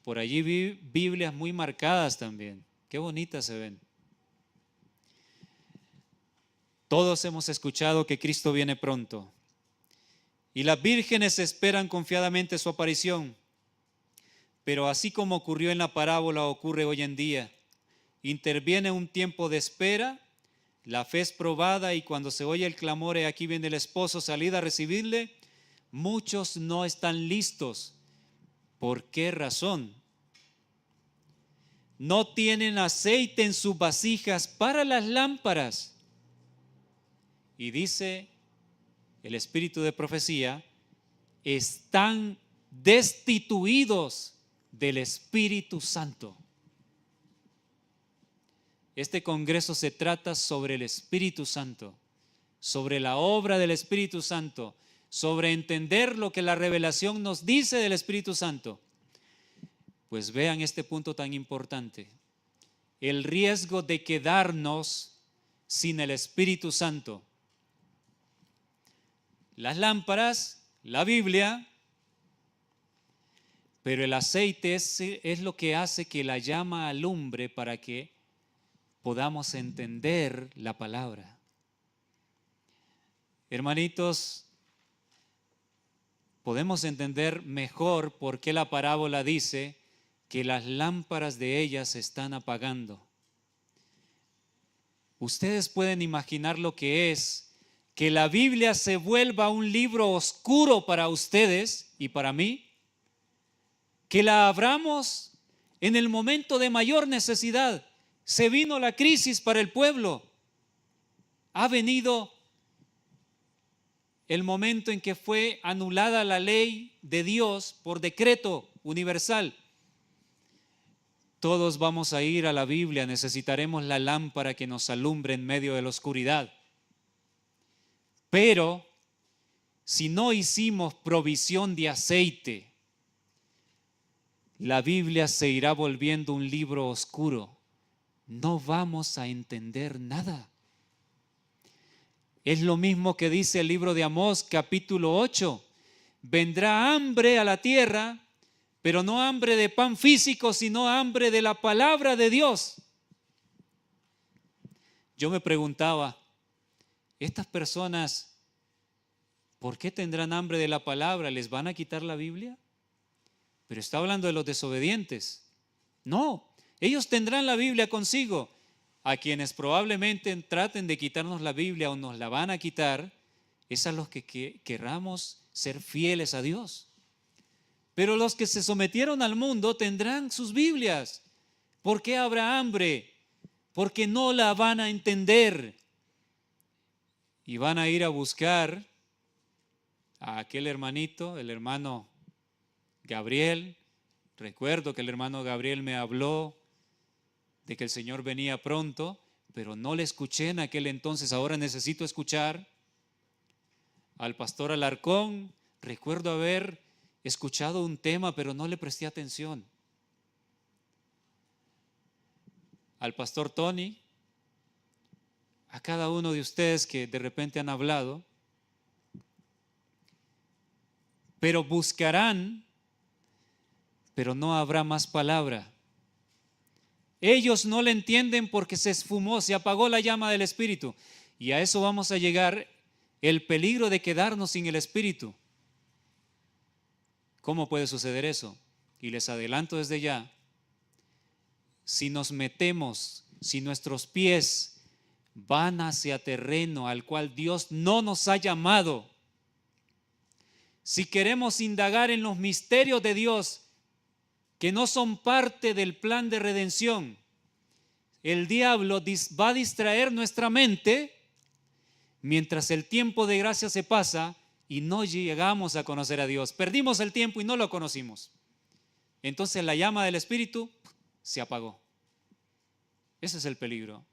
Por allí vi Biblias muy marcadas también. Qué bonitas se ven. Todos hemos escuchado que Cristo viene pronto. Y las vírgenes esperan confiadamente su aparición. Pero así como ocurrió en la parábola, ocurre hoy en día. Interviene un tiempo de espera, la fe es probada y cuando se oye el clamor, "He aquí viene el esposo, salid a recibirle", muchos no están listos. ¿Por qué razón? No tienen aceite en sus vasijas para las lámparas. Y dice el espíritu de profecía, están destituidos del Espíritu Santo. Este congreso se trata sobre el Espíritu Santo, sobre la obra del Espíritu Santo, sobre entender lo que la revelación nos dice del Espíritu Santo. Pues vean este punto tan importante, el riesgo de quedarnos sin el Espíritu Santo. Las lámparas, la Biblia, pero el aceite es lo que hace que la llama alumbre para que podamos entender la palabra. Hermanitos, podemos entender mejor por qué la parábola dice que las lámparas de ellas se están apagando. Ustedes pueden imaginar lo que es que la Biblia se vuelva un libro oscuro para ustedes y para mí, que la abramos en el momento de mayor necesidad. Se vino la crisis para el pueblo. Ha venido el momento en que fue anulada la ley de Dios por decreto universal. Todos vamos a ir a la Biblia, necesitaremos la lámpara que nos alumbre en medio de la oscuridad. Pero si no hicimos provisión de aceite, la Biblia se irá volviendo un libro oscuro. No vamos a entender nada. Es lo mismo que dice el libro de Amós, capítulo 8. Vendrá hambre a la tierra, pero no hambre de pan físico, sino hambre de la palabra de Dios. Yo me preguntaba, estas personas, ¿por qué tendrán hambre de la palabra? ¿Les van a quitar la Biblia? Pero está hablando de los desobedientes. No, ellos tendrán la Biblia consigo. A quienes probablemente traten de quitarnos la Biblia o nos la van a quitar, es a los que querramos ser fieles a Dios. Pero los que se sometieron al mundo tendrán sus Biblias. ¿Por qué habrá hambre? Porque no la van a entender. Y van a ir a buscar a aquel hermanito, el hermano Gabriel. Recuerdo que el hermano Gabriel me habló de que el Señor venía pronto, pero no le escuché en aquel entonces, ahora necesito escuchar. Al pastor Alarcón, recuerdo haber escuchado un tema, pero no le presté atención. Al pastor Tony, a cada uno de ustedes que de repente han hablado, pero buscarán, pero no habrá más palabra. Ellos no le entienden porque se esfumó, se apagó la llama del Espíritu. Y a eso vamos a llegar, el peligro de quedarnos sin el Espíritu. ¿Cómo puede suceder eso? Y les adelanto desde ya, si nos metemos, si nuestros pies van hacia terreno al cual Dios no nos ha llamado, si queremos indagar en los misterios de Dios que no son parte del plan de redención, el diablo va a distraer nuestra mente mientras el tiempo de gracia se pasa y no llegamos a conocer a Dios. Perdimos el tiempo y no lo conocimos. Entonces la llama del Espíritu se apagó. Ese es el peligro.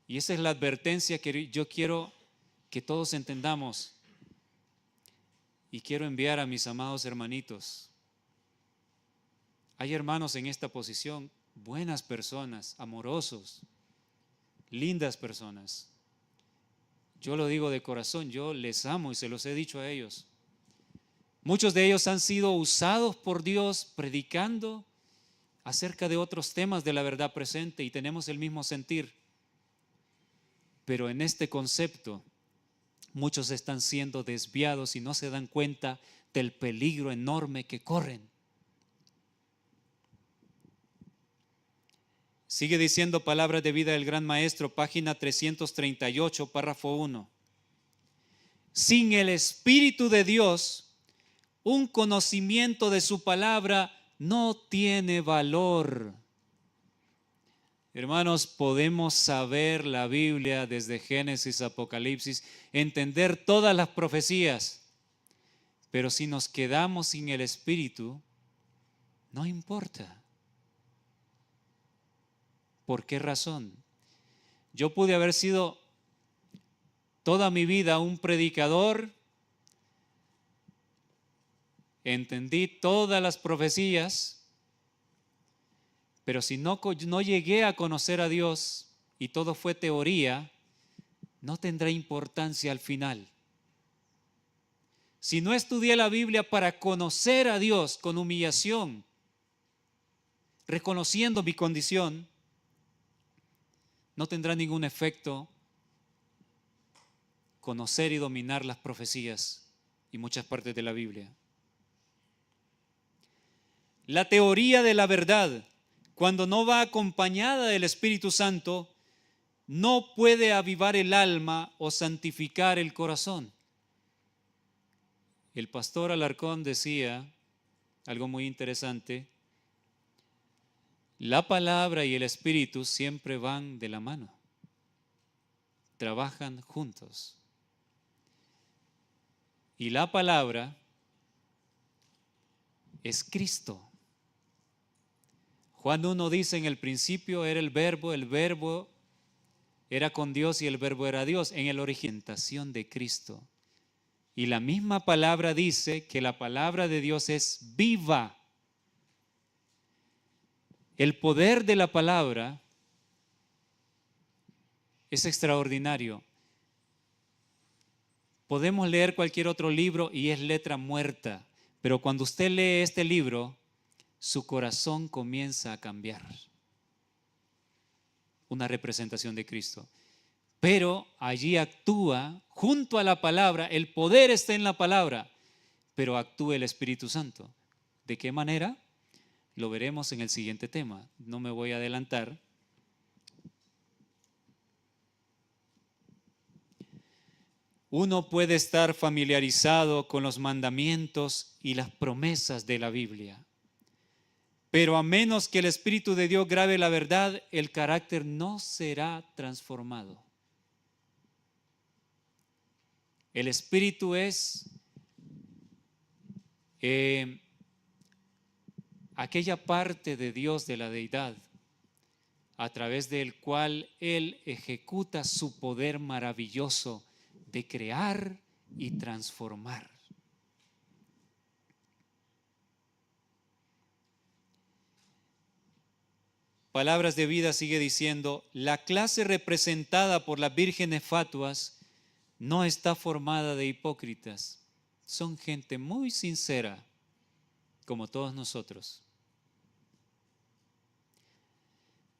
Y esa es la advertencia que yo quiero que todos entendamos. Y quiero enviar a mis amados hermanitos. Hay hermanos en esta posición, buenas personas, amorosos, lindas personas. Yo lo digo de corazón, yo les amo y se los he dicho a ellos. Muchos de ellos han sido usados por Dios predicando acerca de otros temas de la verdad presente y tenemos el mismo sentir. Pero en este concepto, muchos están siendo desviados y no se dan cuenta del peligro enorme que corren. Sigue diciendo Palabras de Vida del Gran Maestro, página 338, párrafo 1. Sin el Espíritu de Dios, un conocimiento de su palabra no tiene valor. Hermanos, podemos saber la Biblia desde Génesis a Apocalipsis, entender todas las profecías, pero si nos quedamos sin el Espíritu, no importa. ¿Por qué razón? Yo pude haber sido toda mi vida un predicador, entendí todas las profecías, pero si no llegué a conocer a Dios y todo fue teoría, no tendrá importancia al final. Si no estudié la Biblia para conocer a Dios con humillación, reconociendo mi condición, no tendrá ningún efecto conocer y dominar las profecías y muchas partes de la Biblia. La teoría de la verdad, cuando no va acompañada del Espíritu Santo, no puede avivar el alma o santificar el corazón. El pastor Alarcón decía algo muy interesante: la palabra y el Espíritu siempre van de la mano, trabajan juntos. Y la palabra es Cristo. Juan 1 dice: en el principio era el verbo era con Dios y el verbo era Dios, en la orientación de Cristo. Y la misma palabra dice que la palabra de Dios es viva. El poder de la palabra es extraordinario. Podemos leer cualquier otro libro y es letra muerta, pero cuando usted lee este libro, su corazón comienza a cambiar. Una representación de Cristo. Pero allí actúa, junto a la palabra, el poder está en la palabra, pero actúa el Espíritu Santo. ¿De qué manera? Lo veremos en el siguiente tema. No me voy a adelantar. Uno puede estar familiarizado con los mandamientos y las promesas de la Biblia, pero a menos que el Espíritu de Dios grabe la verdad, el carácter no será transformado. El Espíritu es aquella parte de Dios, de la deidad, a través del cual Él ejecuta su poder maravilloso de crear y transformar. Palabras de Vida sigue diciendo, la clase representada por las vírgenes fatuas no está formada de hipócritas. Son gente muy sincera, como todos nosotros.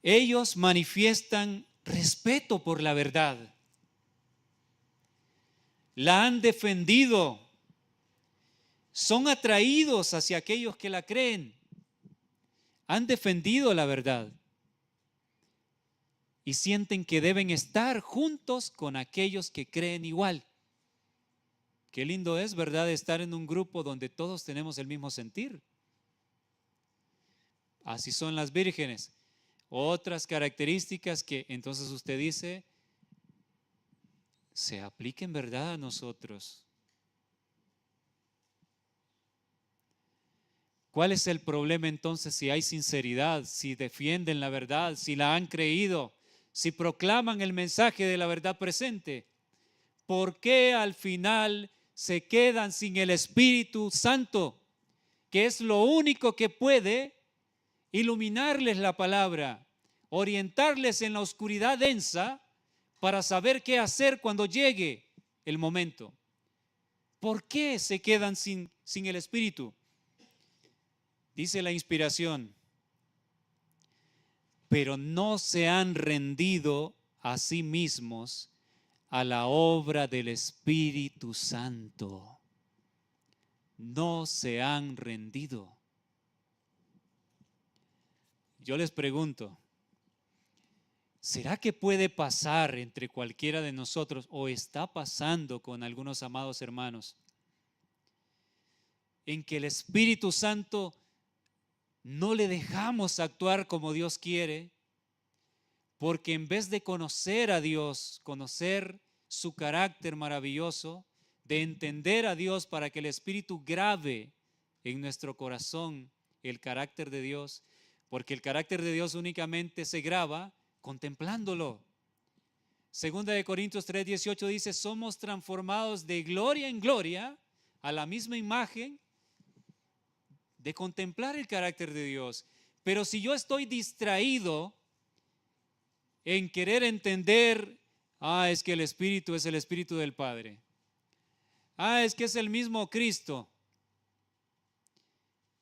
Ellos manifiestan respeto por la verdad. La han defendido. Son atraídos hacia aquellos que la creen. Han defendido la verdad. Y sienten que deben estar juntos con aquellos que creen igual. Qué lindo es, ¿verdad?, estar en un grupo donde todos tenemos el mismo sentir. Así son las vírgenes. Otras características que entonces usted dice, se apliquen, ¿verdad?, a nosotros. ¿Cuál es el problema entonces si hay sinceridad, si defienden la verdad, si la han creído, si proclaman el mensaje de la verdad presente? ¿Por qué al final se quedan sin el Espíritu Santo, que es lo único que puede iluminarles la palabra, orientarles en la oscuridad densa para saber qué hacer cuando llegue el momento? ¿Por qué se quedan sin el Espíritu? Dice la inspiración, pero no se han rendido a sí mismos a la obra del Espíritu Santo. No se han rendido. Yo les pregunto, ¿será que puede pasar entre cualquiera de nosotros o está pasando con algunos amados hermanos en que el Espíritu Santo no le dejamos actuar como Dios quiere, porque en vez de conocer a Dios, conocer su carácter maravilloso, de entender a Dios para que el Espíritu grabe en nuestro corazón el carácter de Dios, porque el carácter de Dios únicamente se graba contemplándolo. Segunda de Corintios 3:18 dice, somos transformados de gloria en gloria a la misma imagen de contemplar el carácter de Dios. Pero si yo estoy distraído en querer entender, es que el Espíritu es el Espíritu del Padre. Es que es el mismo Cristo.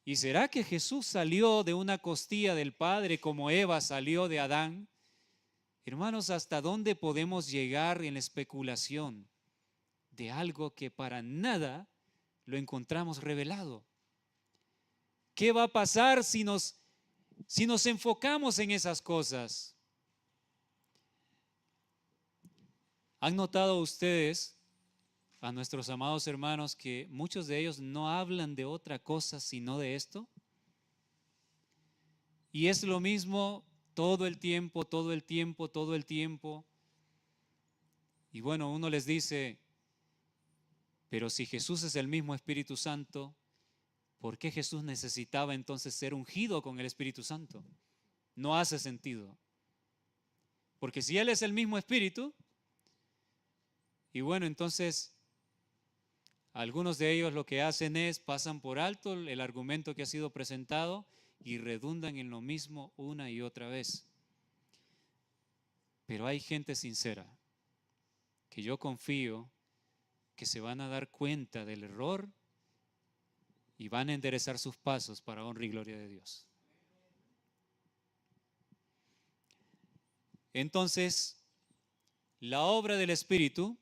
¿Y será que Jesús salió de una costilla del Padre como Eva salió de Adán? Hermanos, ¿hasta dónde podemos llegar en la especulación de algo que para nada lo encontramos revelado? ¿Qué va a pasar si nos enfocamos en esas cosas? ¿Han notado ustedes a nuestros amados hermanos que muchos de ellos no hablan de otra cosa sino de esto? Y es lo mismo todo el tiempo, todo el tiempo, todo el tiempo. Y bueno, uno les dice, pero si Jesús es el mismo Espíritu Santo, ¿por qué Jesús necesitaba entonces ser ungido con el Espíritu Santo? No hace sentido. Porque si Él es el mismo Espíritu, y bueno, entonces algunos de ellos lo que hacen es pasan por alto el argumento que ha sido presentado y redundan en lo mismo una y otra vez. Pero hay gente sincera que yo confío que se van a dar cuenta del error y van a enderezar sus pasos para honra y gloria de Dios. Entonces, la obra del Espíritu,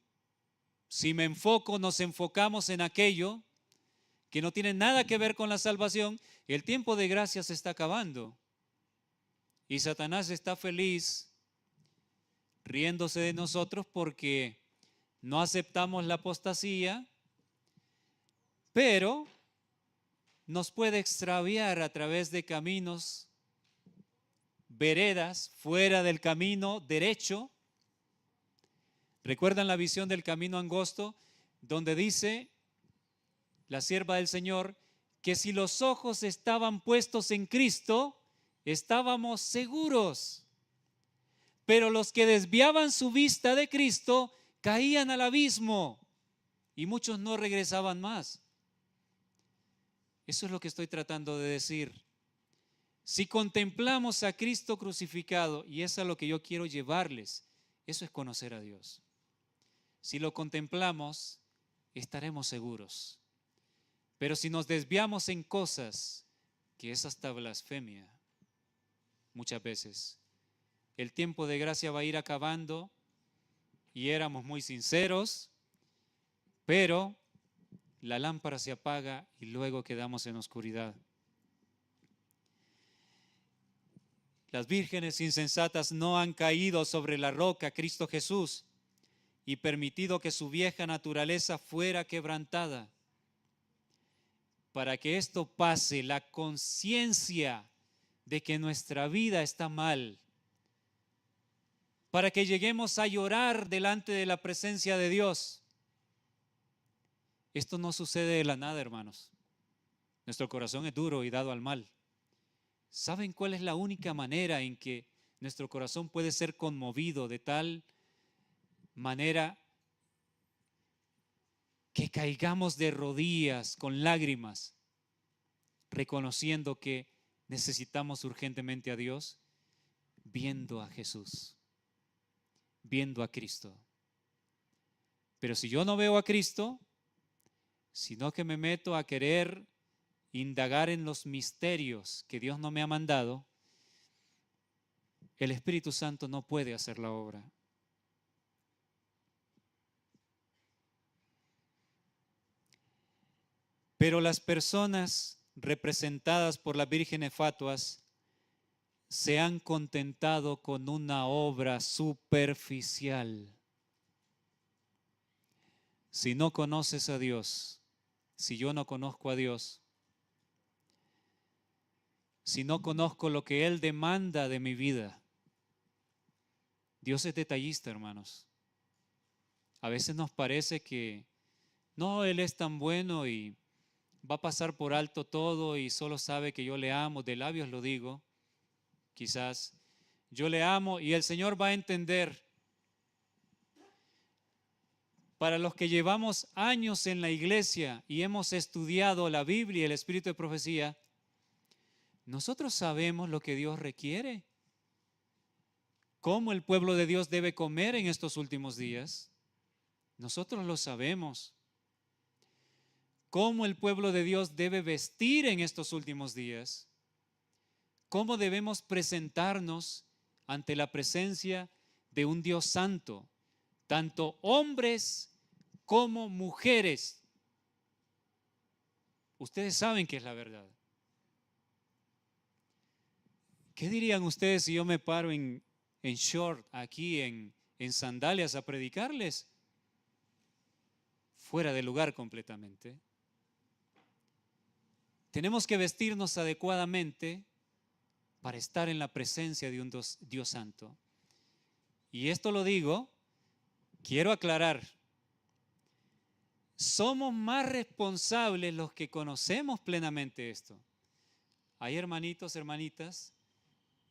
si me enfoco, nos enfocamos en aquello que no tiene nada que ver con la salvación, el tiempo de gracia se está acabando. Y Satanás está feliz riéndose de nosotros porque no aceptamos la apostasía, pero nos puede extraviar a través de caminos, veredas, fuera del camino derecho. ¿Recuerdan la visión del camino angosto? Donde dice la sierva del Señor que si los ojos estaban puestos en Cristo, estábamos seguros. Pero los que desviaban su vista de Cristo caían al abismo y muchos no regresaban más. Eso es lo que estoy tratando de decir. Si contemplamos a Cristo crucificado, y eso es lo que yo quiero llevarles, eso es conocer a Dios. Si lo contemplamos, estaremos seguros. Pero si nos desviamos en cosas, que es hasta blasfemia, muchas veces, el tiempo de gracia va a ir acabando y éramos muy sinceros, pero la lámpara se apaga y luego quedamos en oscuridad. Las vírgenes insensatas no han caído sobre la roca, Cristo Jesús, y permitido que su vieja naturaleza fuera quebrantada. Para que esto pase, la conciencia de que nuestra vida está mal, para que lleguemos a llorar delante de la presencia de Dios. Esto no sucede de la nada, hermanos. Nuestro corazón es duro y dado al mal. ¿Saben cuál es la única manera en que nuestro corazón puede ser conmovido de tal manera que caigamos de rodillas con lágrimas, reconociendo que necesitamos urgentemente a Dios? Viendo a Jesús, viendo a Cristo. Pero si yo no veo a Cristo, sino que me meto a querer indagar en los misterios que Dios no me ha mandado, el Espíritu Santo no puede hacer la obra. Pero las personas representadas por las vírgenes fatuas se han contentado con una obra superficial. Si no conoces a Dios, si yo no conozco a Dios, si no conozco lo que Él demanda de mi vida, Dios es detallista, hermanos. A veces nos parece que no, Él es tan bueno y va a pasar por alto todo y solo sabe que yo le amo, de labios lo digo, quizás yo le amo y el Señor va a entender. Para los que llevamos años en la iglesia y hemos estudiado la Biblia y el espíritu de profecía, nosotros sabemos lo que Dios requiere, cómo el pueblo de Dios debe comer en estos últimos días. Nosotros lo sabemos. Cómo el pueblo de Dios debe vestir en estos últimos días. Cómo debemos presentarnos ante la presencia de un Dios santo, tanto hombres como mujeres. Ustedes saben que es la verdad. ¿Qué dirían ustedes si yo me paro en short, aquí en sandalias a predicarles? Fuera de lugar completamente. Tenemos que vestirnos adecuadamente para estar en la presencia de un Dios santo. Y esto lo digo, quiero aclarar, somos más responsables los que conocemos plenamente esto. Hay hermanitos, hermanitas,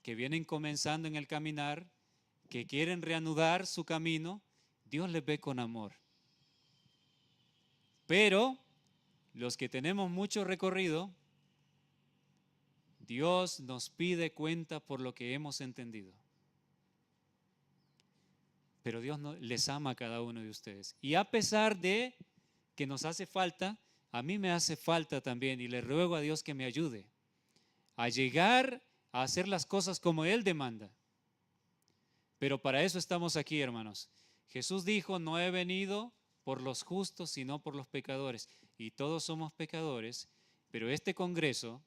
que vienen comenzando en el caminar, que quieren reanudar su camino. Dios les ve con amor. Pero los que tenemos mucho recorrido, Dios nos pide cuenta por lo que hemos entendido. Pero Dios les ama a cada uno de ustedes. Y a pesar de que nos hace falta, a mí me hace falta también, y le ruego a Dios que me ayude a llegar a hacer las cosas como Él demanda. Pero para eso estamos aquí, hermanos. Jesús dijo, no he venido por los justos, sino por los pecadores. Y todos somos pecadores, pero este congreso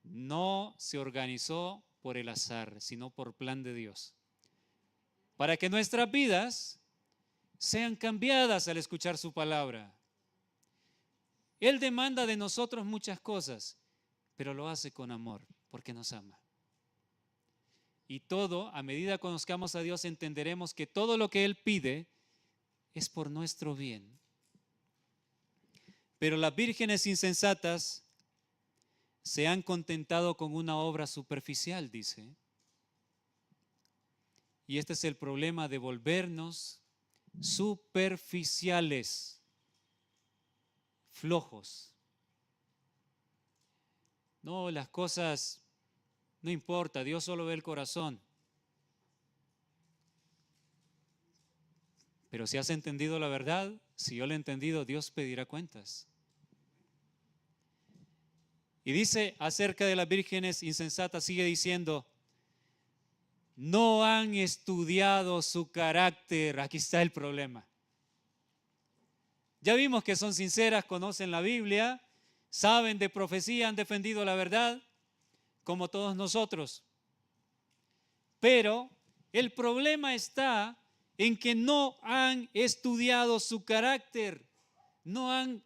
no se organizó por el azar, sino por plan de Dios. Para que nuestras vidas sean cambiadas al escuchar su palabra. Él demanda de nosotros muchas cosas, pero lo hace con amor, porque nos ama. Y todo, a medida que conozcamos a Dios, entenderemos que todo lo que Él pide es por nuestro bien. Pero las vírgenes insensatas se han contentado con una obra superficial, dice. Y este es el problema de volvernos superficiales, flojos. No, las cosas no importa, Dios solo ve el corazón. Pero si has entendido la verdad, si yo la he entendido, Dios pedirá cuentas. Y dice acerca de las vírgenes insensatas, sigue diciendo, no han estudiado su carácter. Aquí está el problema. Ya vimos que son sinceras, conocen la Biblia, saben de profecía, han defendido la verdad, como todos nosotros. Pero el problema está en que no han estudiado su carácter, no han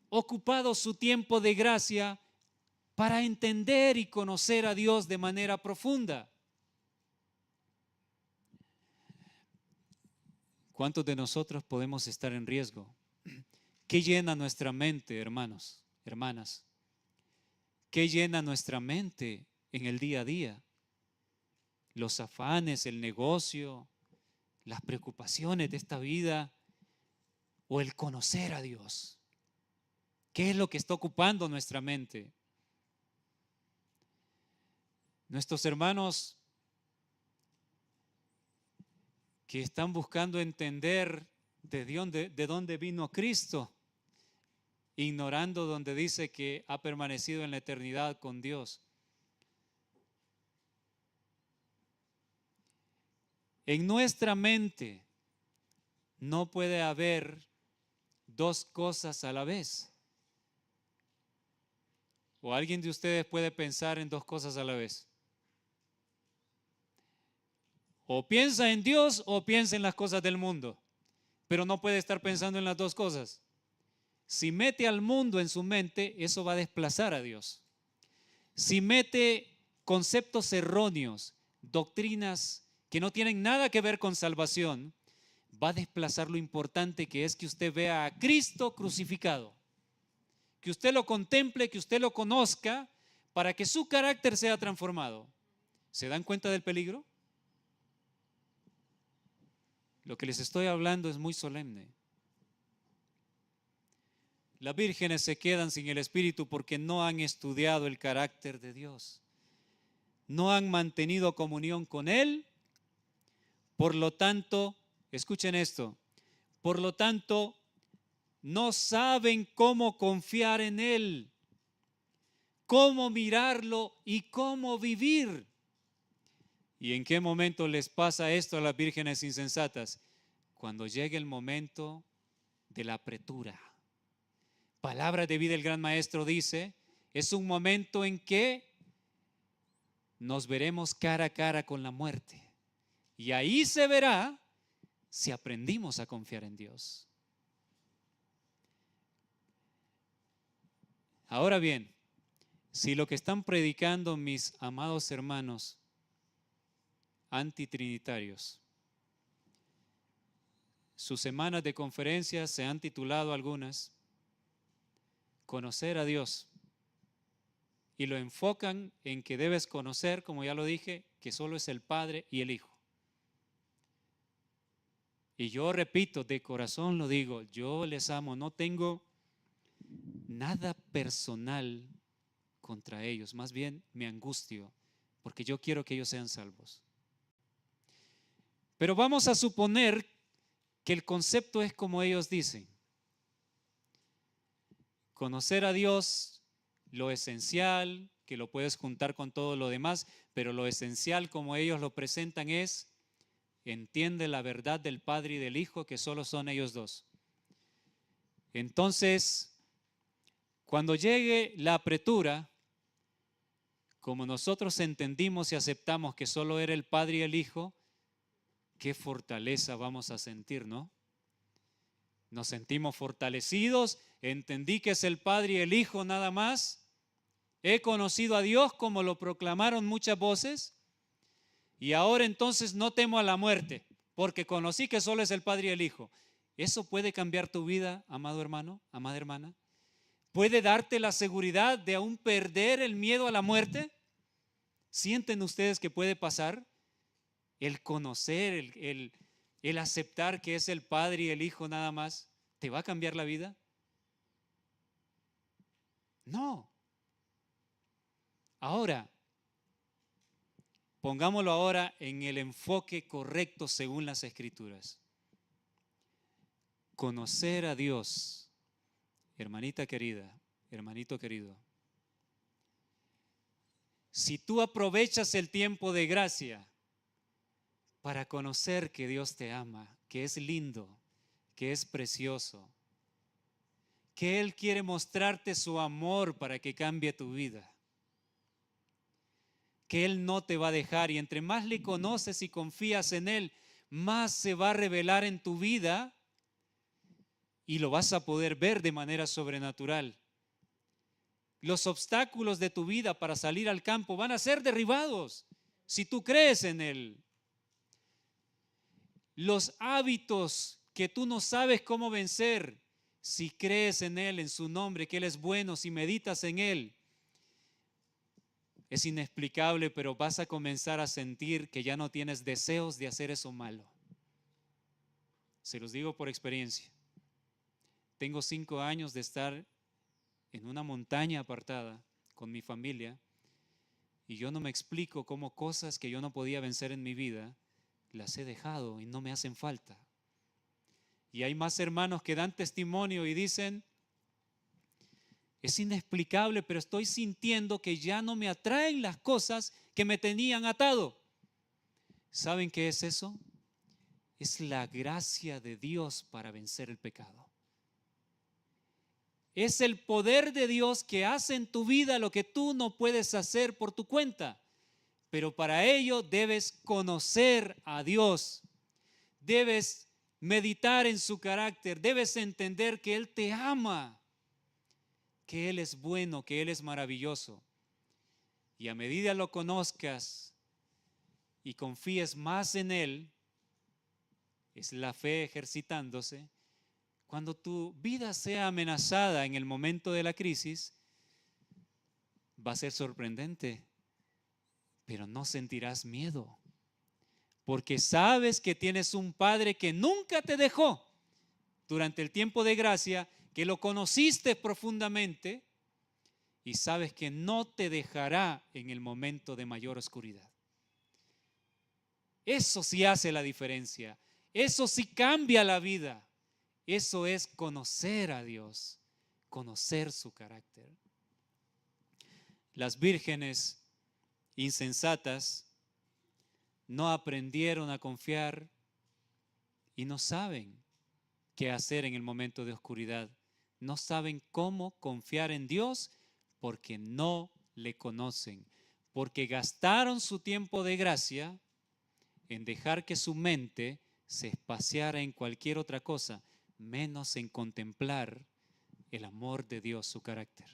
ocupado su tiempo de gracia para entender y conocer a Dios de manera profunda. ¿Cuántos de nosotros podemos estar en riesgo? ¿Qué llena nuestra mente, hermanos, hermanas? ¿Qué llena nuestra mente en el día a día? Los afanes, el negocio, las preocupaciones de esta vida o el conocer a Dios. ¿Qué es lo que está ocupando nuestra mente? Nuestros hermanos que están buscando entender de dónde vino Cristo, ignorando donde dice que ha permanecido en la eternidad con Dios. En nuestra mente no puede haber dos cosas a la vez. ¿O alguien de ustedes puede pensar en dos cosas a la vez? O piensa en Dios o piensa en las cosas del mundo, pero no puede estar pensando en las dos cosas. Si mete al mundo en su mente, eso va a desplazar a Dios. Si mete conceptos erróneos, doctrinas que no tienen nada que ver con salvación, va a desplazar lo importante que es que usted vea a Cristo crucificado, que usted lo contemple, que usted lo conozca, para que su carácter sea transformado. ¿Se dan cuenta del peligro? Lo que les estoy hablando es muy solemne. Las vírgenes se quedan sin el Espíritu porque no han estudiado el carácter de Dios. No han mantenido comunión con Él. Por lo tanto, escuchen esto, por lo tanto, no saben cómo confiar en Él, cómo mirarlo y cómo vivir. ¿Y en qué momento les pasa esto a las vírgenes insensatas? Cuando llegue el momento de la apretura. Palabra de vida, el gran maestro dice, es un momento en que nos veremos cara a cara con la muerte. Y ahí se verá si aprendimos a confiar en Dios. Ahora bien, si lo que están predicando mis amados hermanos antitrinitarios, sus semanas de conferencias se han titulado algunas, Conocer a Dios, y lo enfocan en que debes conocer, como ya lo dije, que solo es el Padre y el Hijo. Y yo repito, de corazón lo digo, yo les amo, no tengo nada personal contra ellos, más bien me angustio, porque yo quiero que ellos sean salvos. Pero vamos a suponer que el concepto es como ellos dicen. Conocer a Dios, lo esencial, que lo puedes juntar con todo lo demás, pero lo esencial como ellos lo presentan es, entiende la verdad del Padre y del Hijo, que solo son ellos dos. Entonces, cuando llegue la apretura, como nosotros entendimos y aceptamos que solo era el Padre y el Hijo, qué fortaleza vamos a sentir, ¿no? Nos sentimos fortalecidos, entendí que es el Padre y el Hijo nada más, he conocido a Dios como lo proclamaron muchas voces, y ahora entonces no temo a la muerte, porque conocí que solo es el Padre y el Hijo. ¿Eso puede cambiar tu vida, amado hermano, amada hermana? ¿Puede darte la seguridad de aún perder el miedo a la muerte? ¿Sienten ustedes que puede pasar? el conocer, el aceptar que es el Padre y el Hijo nada más, ¿te va a cambiar la vida? No. Ahora, pongámoslo ahora en el enfoque correcto según las Escrituras. Conocer a Dios, hermanita querida, hermanito querido. Si tú aprovechas el tiempo de gracia para conocer que Dios te ama, que es lindo, que es precioso, que Él quiere mostrarte su amor para que cambie tu vida, que Él no te va a dejar, y entre más le conoces y confías en Él, más se va a revelar en tu vida y lo vas a poder ver de manera sobrenatural. Los obstáculos de tu vida para salir al campo van a ser derribados si tú crees en Él. Los hábitos que tú no sabes cómo vencer, si crees en Él, en su nombre, que Él es bueno, si meditas en Él, es inexplicable, pero vas a comenzar a sentir que ya no tienes deseos de hacer eso malo. Se los digo por experiencia. Tengo 5 años de estar en una montaña apartada con mi familia y yo no me explico cómo cosas que yo no podía vencer en mi vida las he dejado y no me hacen falta. Y hay más hermanos que dan testimonio y dicen, es inexplicable, pero estoy sintiendo que ya no me atraen las cosas que me tenían atado. ¿Saben qué es eso? Es la gracia de Dios para vencer el pecado. Es el poder de Dios que hace en tu vida lo que tú no puedes hacer por tu cuenta. Pero para ello debes conocer a Dios. Debes meditar en su carácter. Debes entender que Él te ama, que Él es bueno, que Él es maravilloso. Y a medida lo conozcas y confíes más en Él, es la fe ejercitándose. Cuando tu vida sea amenazada en el momento de la crisis, va a ser sorprendente, pero no sentirás miedo, porque sabes que tienes un Padre que nunca te dejó durante el tiempo de gracia, que lo conociste profundamente y sabes que no te dejará en el momento de mayor oscuridad. Eso sí hace la diferencia, eso sí cambia la vida. Eso es conocer a Dios, conocer su carácter. Las vírgenes insensatas no aprendieron a confiar y no saben qué hacer en el momento de oscuridad. No saben cómo confiar en Dios porque no le conocen, porque gastaron su tiempo de gracia en dejar que su mente se espaciara en cualquier otra cosa, menos en contemplar el amor de Dios, su carácter.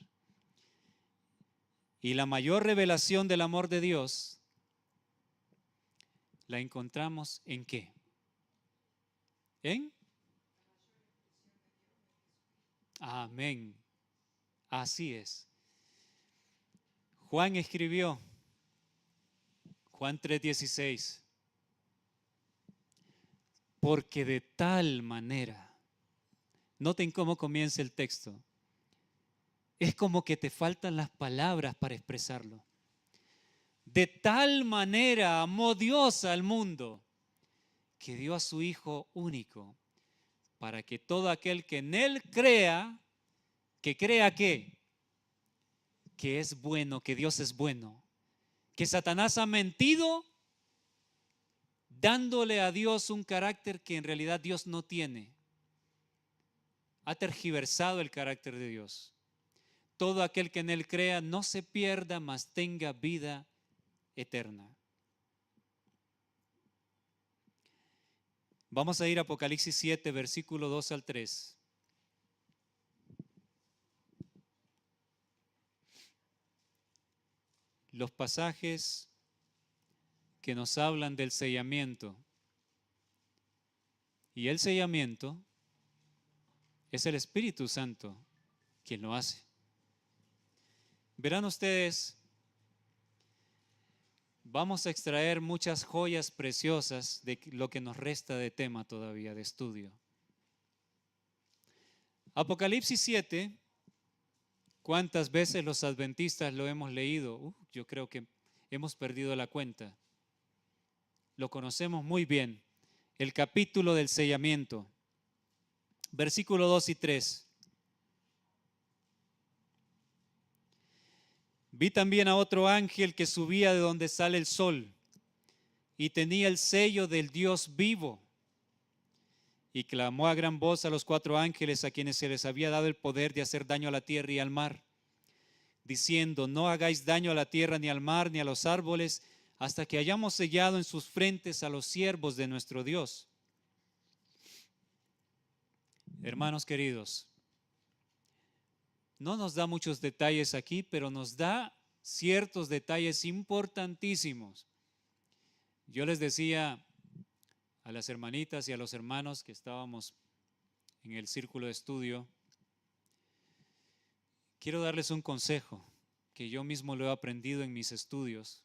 Y la mayor revelación del amor de Dios la encontramos ¿en qué? ¿En? Amén. Así es. Juan escribió, Juan 3:16, porque de tal manera, noten cómo comienza el texto, es como que te faltan las palabras para expresarlo. De tal manera amó Dios al mundo que dio a su Hijo único para que todo aquel que en Él crea, que crea ¿qué? Que es bueno, que Dios es bueno, que Satanás ha mentido dándole a Dios un carácter que en realidad Dios no tiene. Ha tergiversado el carácter de Dios. Todo aquel que en Él crea no se pierda, mas tenga vida eterna. Vamos a ir a Apocalipsis 7, versículo 2 al 3. Los pasajes que nos hablan del sellamiento. Y el sellamiento es el Espíritu Santo quien lo hace. Verán ustedes, vamos a extraer muchas joyas preciosas de lo que nos resta de tema todavía, de estudio. Apocalipsis 7, ¿cuántas veces los adventistas lo hemos leído? Yo creo que hemos perdido la cuenta. Lo conocemos muy bien. El capítulo del sellamiento. Versículo 2 y 3. Vi también a otro ángel que subía de donde sale el sol y tenía el sello del Dios vivo. Y clamó a gran voz a los 4 ángeles a quienes se les había dado el poder de hacer daño a la tierra y al mar, diciendo: no hagáis daño a la tierra, ni al mar, ni a los árboles, hasta que hayamos sellado en sus frentes a los siervos de nuestro Dios. Hermanos queridos, no nos da muchos detalles aquí, pero nos da ciertos detalles importantísimos. Yo les decía a las hermanitas y a los hermanos que estábamos en el círculo de estudio, quiero darles un consejo que yo mismo lo he aprendido en mis estudios.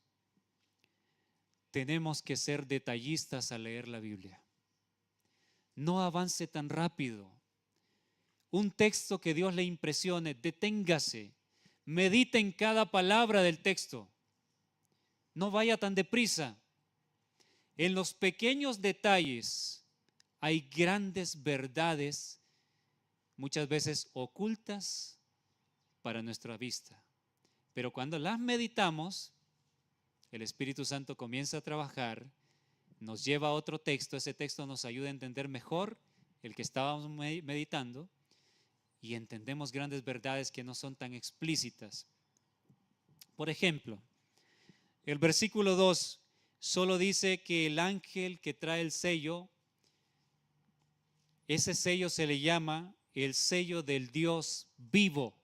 Tenemos que ser detallistas al leer la Biblia. No avance tan rápido. Un texto que Dios le impresione, deténgase, medite en cada palabra del texto. No vaya tan deprisa. En los pequeños detalles hay grandes verdades, muchas veces ocultas para nuestra vista. Pero cuando las meditamos, el Espíritu Santo comienza a trabajar, nos lleva a otro texto, ese texto nos ayuda a entender mejor el que estábamos meditando y entendemos grandes verdades que no son tan explícitas. Por ejemplo, el versículo 2 solo dice que el ángel que trae el sello, ese sello se le llama el sello del Dios vivo.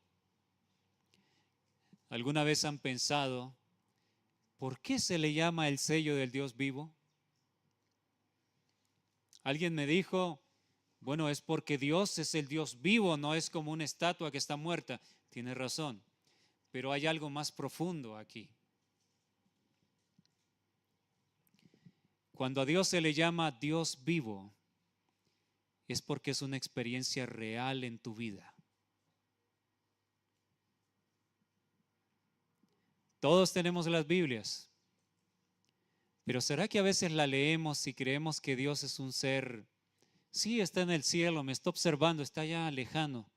¿Alguna vez han pensado por qué se le llama el sello del Dios vivo? Alguien me dijo, bueno, es porque Dios es el Dios vivo, no es como una estatua que está muerta. Tiene razón, pero hay algo más profundo aquí. Cuando a Dios se le llama Dios vivo, es porque es una experiencia real en tu vida. Todos tenemos las Biblias, pero ¿será que a veces la leemos y creemos que Dios es un ser? Sí, está en el cielo, me está observando, está allá lejano.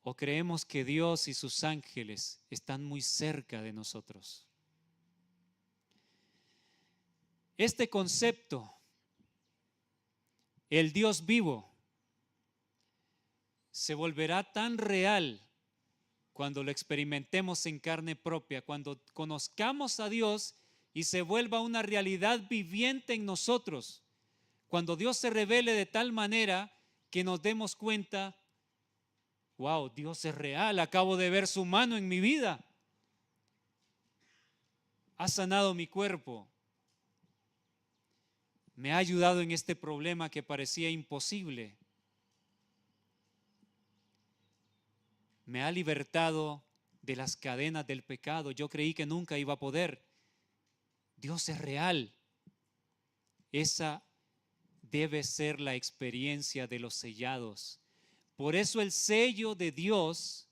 ¿O creemos que Dios y sus ángeles están muy cerca de nosotros? Este concepto, el Dios vivo, se volverá tan real cuando lo experimentemos en carne propia, cuando conozcamos a Dios y se vuelva una realidad viviente en nosotros. Cuando Dios se revele de tal manera que nos demos cuenta, wow, Dios es real, acabo de ver su mano en mi vida. Ha sanado mi cuerpo. Me ha ayudado en este problema que parecía imposible. Me ha libertado de las cadenas del pecado. Yo creí que nunca iba a poder. Dios es real. Esa debe ser la experiencia de los sellados. Por eso el sello de Dios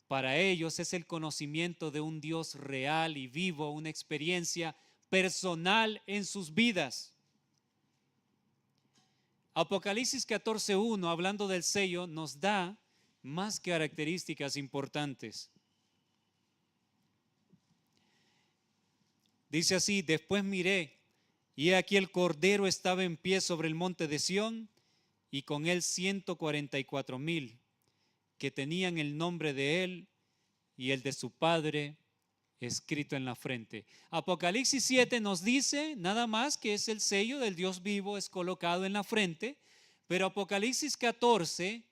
para ellos es el conocimiento de un Dios real y vivo, una experiencia personal en sus vidas. Apocalipsis 14:1, hablando del sello, nos da más características importantes. Dice así: después miré, y he aquí el Cordero estaba en pie sobre el monte de Sión, y con él 144,000, que tenían el nombre de él y el de su Padre escrito en la frente. Apocalipsis 7 nos dice nada más que es el sello del Dios vivo, es colocado en la frente, pero Apocalipsis 14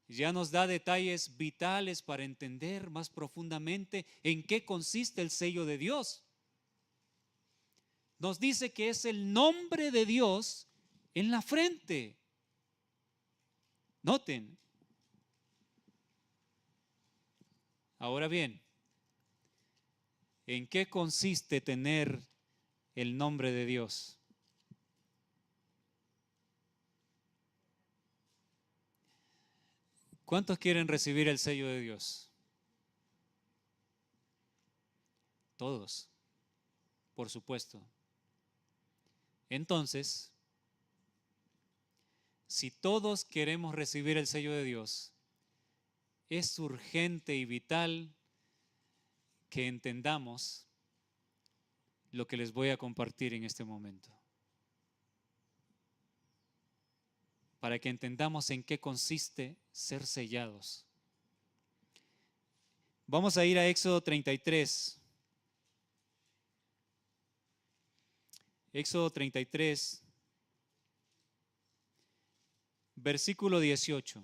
ya nos da detalles vitales para entender más profundamente en qué consiste el sello de Dios. Nos dice que es el nombre de Dios en la frente. Noten. Ahora bien, ¿En qué consiste tener el nombre de Dios? ¿Cuántos quieren recibir el sello de Dios? Todos, por supuesto. Entonces, si todos queremos recibir el sello de Dios, es urgente y vital que entendamos lo que les voy a compartir en este momento. Para que entendamos en qué consiste ser sellados. Vamos a ir a Éxodo 33. Éxodo 33, versículo 18.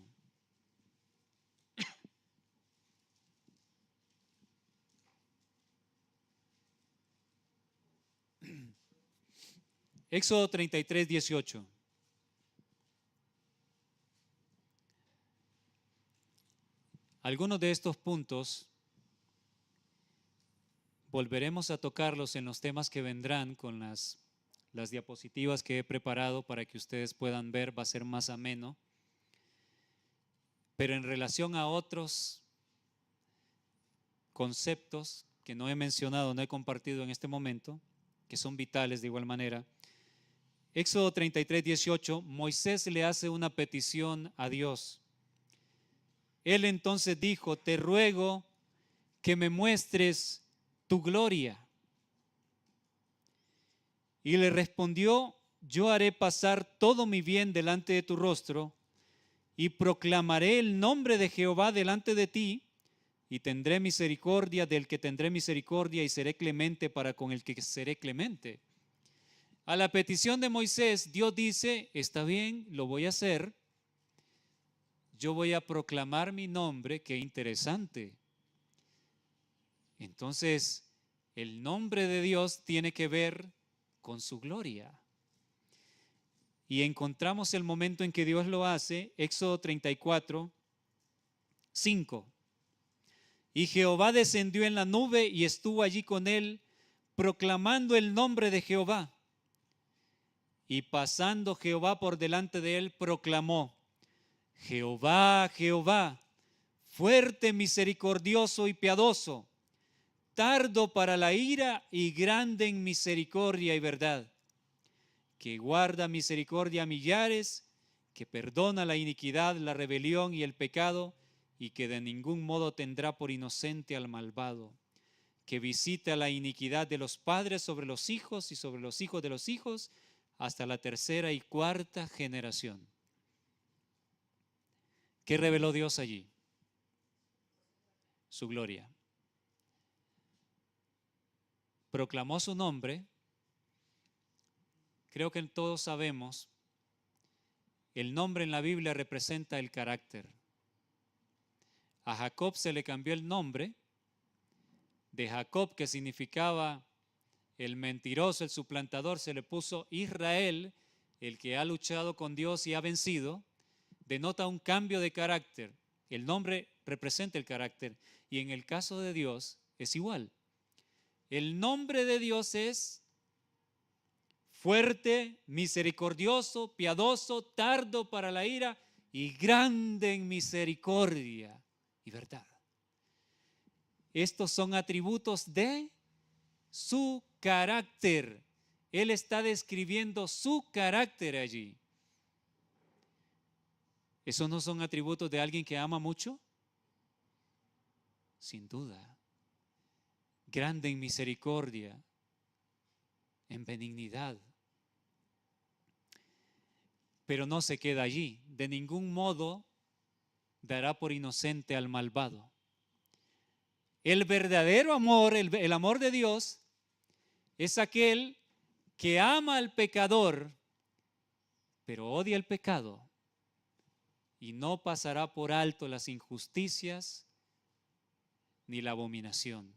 Éxodo 33, 18. Algunos de estos puntos volveremos a tocarlos en los temas que vendrán con las diapositivas que he preparado para que ustedes puedan ver, va a ser más ameno. Pero en relación a otros conceptos que no he mencionado, no he compartido en este momento, que son vitales de igual manera, Éxodo 33, 18, Moisés le hace una petición a Dios. Él entonces dijo: te ruego que me muestres tu gloria. Y le respondió: yo haré pasar todo mi bien delante de tu rostro y proclamaré el nombre de Jehová delante de ti, y tendré misericordia del que tendré misericordia y seré clemente para con el que seré clemente. A la petición de Moisés, Dios dice: está bien, lo voy a hacer. Yo voy a proclamar mi nombre. Qué interesante. Entonces, el nombre de Dios tiene que ver con su gloria. Y encontramos el momento en que Dios lo hace, Éxodo 34, 5. Y Jehová descendió en la nube y estuvo allí con él, proclamando el nombre de Jehová. Y pasando Jehová por delante de él, proclamó: Jehová, Jehová, fuerte, misericordioso y piadoso, tardo para la ira y grande en misericordia y verdad, que guarda misericordia a millares, que perdona la iniquidad, la rebelión y el pecado, y que de ningún modo tendrá por inocente al malvado, que visita la iniquidad de los padres sobre los hijos y sobre los hijos de los hijos, hasta la tercera y cuarta generación. ¿Qué reveló Dios allí? Su gloria. Proclamó su nombre. Creo que todos sabemos, el nombre en la Biblia representa el carácter. A Jacob se le cambió el nombre, de Jacob, que significaba el mentiroso, el suplantador, se le puso Israel, el que ha luchado con Dios y ha vencido. Denota un cambio de carácter. El nombre representa el carácter, y en el caso de Dios es igual. El nombre de Dios es fuerte, misericordioso, piadoso, tardo para la ira y grande en misericordia y verdad. Estos son atributos de su carácter. Él está describiendo su carácter allí. ¿Esos no son atributos de alguien que ama mucho? Sin duda. Grande en misericordia, en benignidad. Pero no se queda allí. De ningún modo dará por inocente al malvado. El verdadero amor, el amor de Dios, es aquel que ama al pecador, pero odia el pecado y no pasará por alto las injusticias ni la abominación.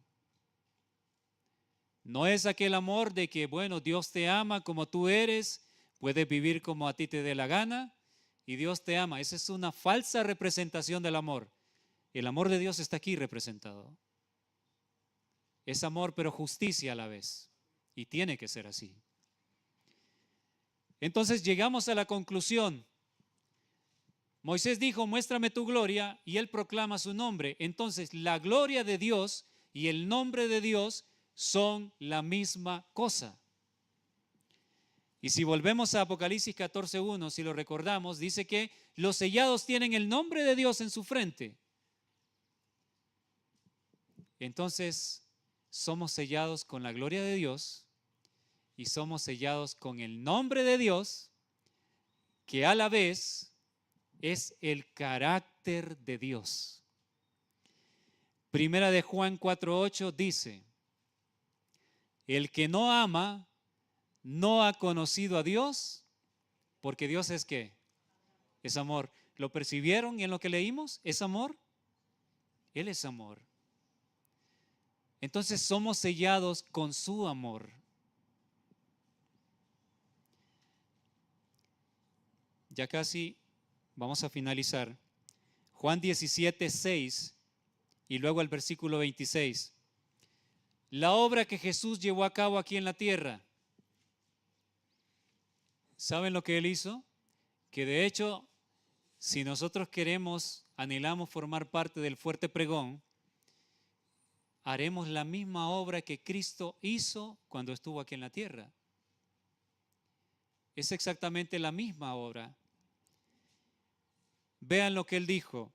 No es aquel amor de que, bueno, Dios te ama como tú eres, puedes vivir como a ti te dé la gana y Dios te ama. Esa es una falsa representación del amor. El amor de Dios está aquí representado. Es amor, pero justicia a la vez. Y tiene que ser así. Entonces llegamos a la conclusión. Moisés dijo, muéstrame tu gloria, y él proclama su nombre. Entonces, la gloria de Dios y el nombre de Dios son la misma cosa. Y si volvemos a Apocalipsis 14:1, si lo recordamos, dice que los sellados tienen el nombre de Dios en su frente. Entonces, somos sellados con la gloria de Dios y somos sellados con el nombre de Dios, que a la vez es el carácter de Dios. Primera de Juan 4:8 dice, el que no ama no ha conocido a Dios, porque Dios es ¿qué? Es amor. ¿Lo percibieron en lo que leímos? ¿Es amor? Él es amor. Entonces somos sellados con su amor. Ya casi vamos a finalizar. Juan 17:6 y luego el versículo 26. La obra que Jesús llevó a cabo aquí en la tierra. ¿Saben lo que Él hizo? Que de hecho, si nosotros anhelamos formar parte del fuerte pregón, haremos la misma obra que Cristo hizo cuando estuvo aquí en la tierra. Es exactamente la misma obra. Vean lo que Él dijo.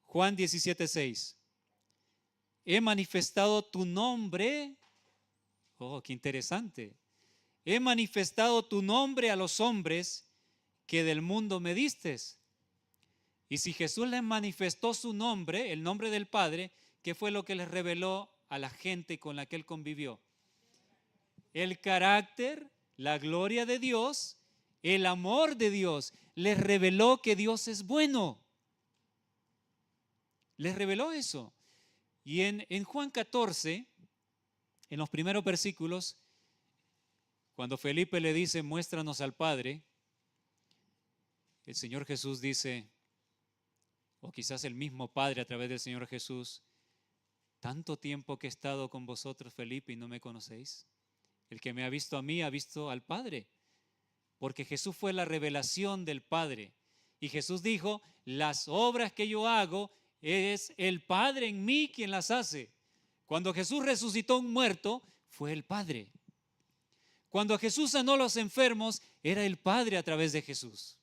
Juan 17:6. He manifestado tu nombre. Oh, qué interesante. He manifestado tu nombre a los hombres que del mundo me distes. Y si Jesús les manifestó su nombre, el nombre del Padre, ¿qué fue lo que les reveló a la gente con la que Él convivió? El carácter, la gloria de Dios, el amor de Dios. Les reveló que Dios es bueno. Les reveló eso. Y en Juan 14, en los primeros versículos, cuando Felipe le dice, muéstranos al Padre, el Señor Jesús dice, o quizás el mismo Padre a través del Señor Jesús, tanto tiempo que he estado con vosotros, Felipe, y no me conocéis. El que me ha visto a mí, ha visto al Padre. Porque Jesús fue la revelación del Padre. Y Jesús dijo, las obras que yo hago, es el Padre en mí quien las hace. Cuando Jesús resucitó un muerto, fue el Padre. Cuando Jesús sanó a los enfermos, era el Padre a través de Jesús.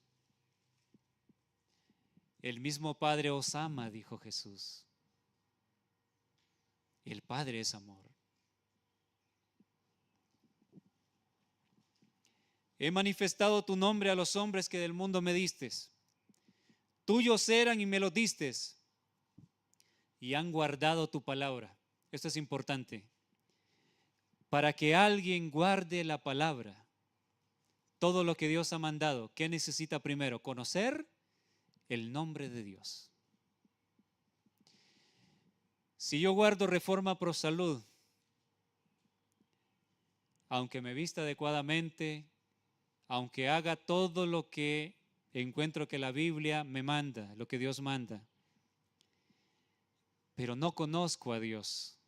El mismo Padre os ama, dijo Jesús. El Padre es amor. He manifestado tu nombre a los hombres que del mundo me distes. Tuyos eran y me los distes. Y han guardado tu palabra. Esto es importante. Para que alguien guarde la palabra, todo lo que Dios ha mandado, ¿qué necesita primero? Conocer el nombre de Dios. Si yo guardo Reforma Pro Salud, aunque me vista adecuadamente, aunque haga todo lo que encuentro que la Biblia me manda, lo que Dios manda, pero no conozco a Dios,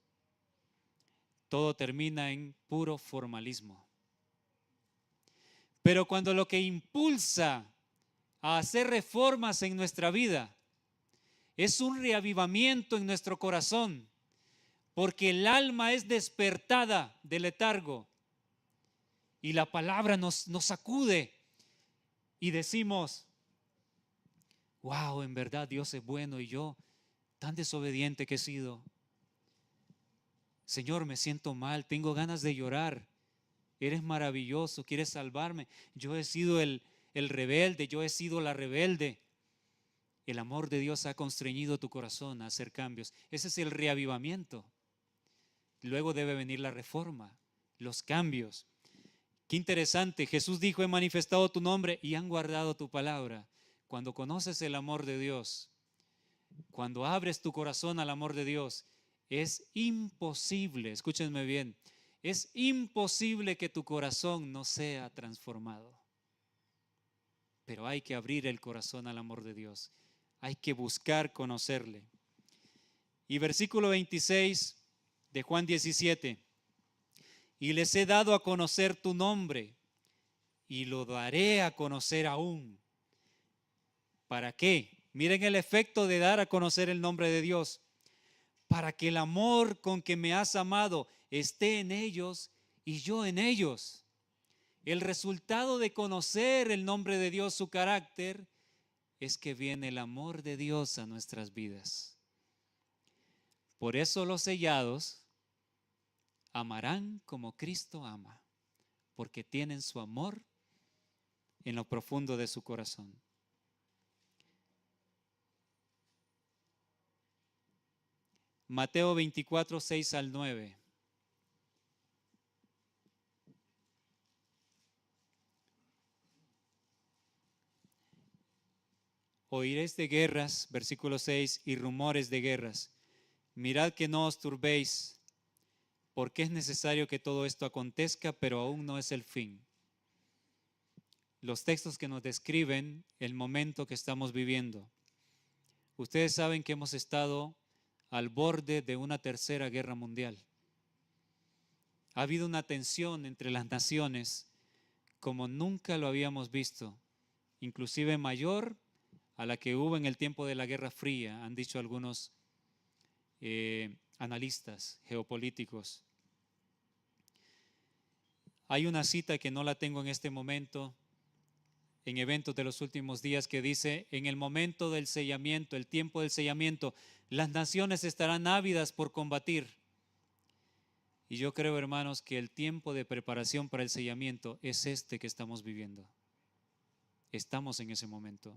todo termina en puro formalismo. Pero cuando lo que impulsa a hacer reformas en nuestra vida es un reavivamiento en nuestro corazón, porque el alma es despertada del letargo y la palabra nos sacude y decimos, wow, en verdad Dios es bueno y yo tan desobediente que he sido. Señor, me siento mal, tengo ganas de llorar. Eres maravilloso, quieres salvarme. Yo he sido el rebelde, yo he sido la rebelde. El amor de Dios ha constreñido tu corazón a hacer cambios. Ese es el reavivamiento. Luego debe venir la reforma, los cambios. Qué interesante, Jesús dijo, he manifestado tu nombre y han guardado tu palabra. Cuando conoces el amor de Dios, cuando abres tu corazón al amor de Dios, es imposible, escúchenme bien, es imposible que tu corazón no sea transformado. Pero hay que abrir el corazón al amor de Dios. Hay que buscar conocerle. Y versículo 26 de Juan 17. Y les he dado a conocer tu nombre y lo daré a conocer aún. ¿Para qué? Miren el efecto de dar a conocer el nombre de Dios. Para que el amor con que me has amado esté en ellos y yo en ellos. El resultado de conocer el nombre de Dios, su carácter, es que viene el amor de Dios a nuestras vidas. Por eso los sellados amarán como Cristo ama, porque tienen su amor en lo profundo de su corazón. Mateo 24, 6 al 9. Oiréis de guerras, versículo 6, y rumores de guerras. Mirad que no os turbéis, porque es necesario que todo esto acontezca, pero aún no es el fin. Los textos que nos describen el momento que estamos viviendo. Ustedes saben que hemos estado al borde de una tercera guerra mundial. Ha habido una tensión entre las naciones como nunca lo habíamos visto, inclusive mayor a la que hubo en el tiempo de la Guerra Fría, han dicho algunos analistas geopolíticos. Hay una cita que no la tengo en este momento, en eventos de los últimos días, que dice: en el momento del sellamiento, el tiempo del sellamiento, las naciones estarán ávidas por combatir. Y yo creo, hermanos, que el tiempo de preparación para el sellamiento es este que estamos viviendo. Estamos en ese momento.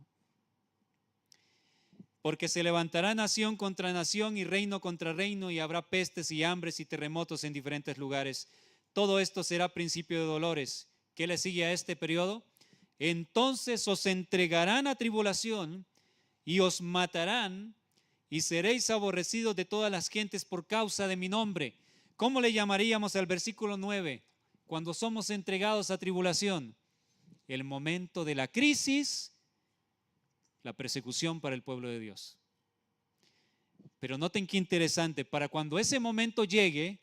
Porque se levantará nación contra nación y reino contra reino, y habrá pestes y hambres y terremotos en diferentes lugares. Todo esto será principio de dolores. ¿Qué le sigue a este periodo? Entonces os entregarán a tribulación y os matarán, y seréis aborrecidos de todas las gentes por causa de mi nombre. ¿Cómo le llamaríamos al versículo 9 cuando somos entregados a tribulación? El momento de la crisis, la persecución para el pueblo de Dios. Pero noten qué interesante, para cuando ese momento llegue,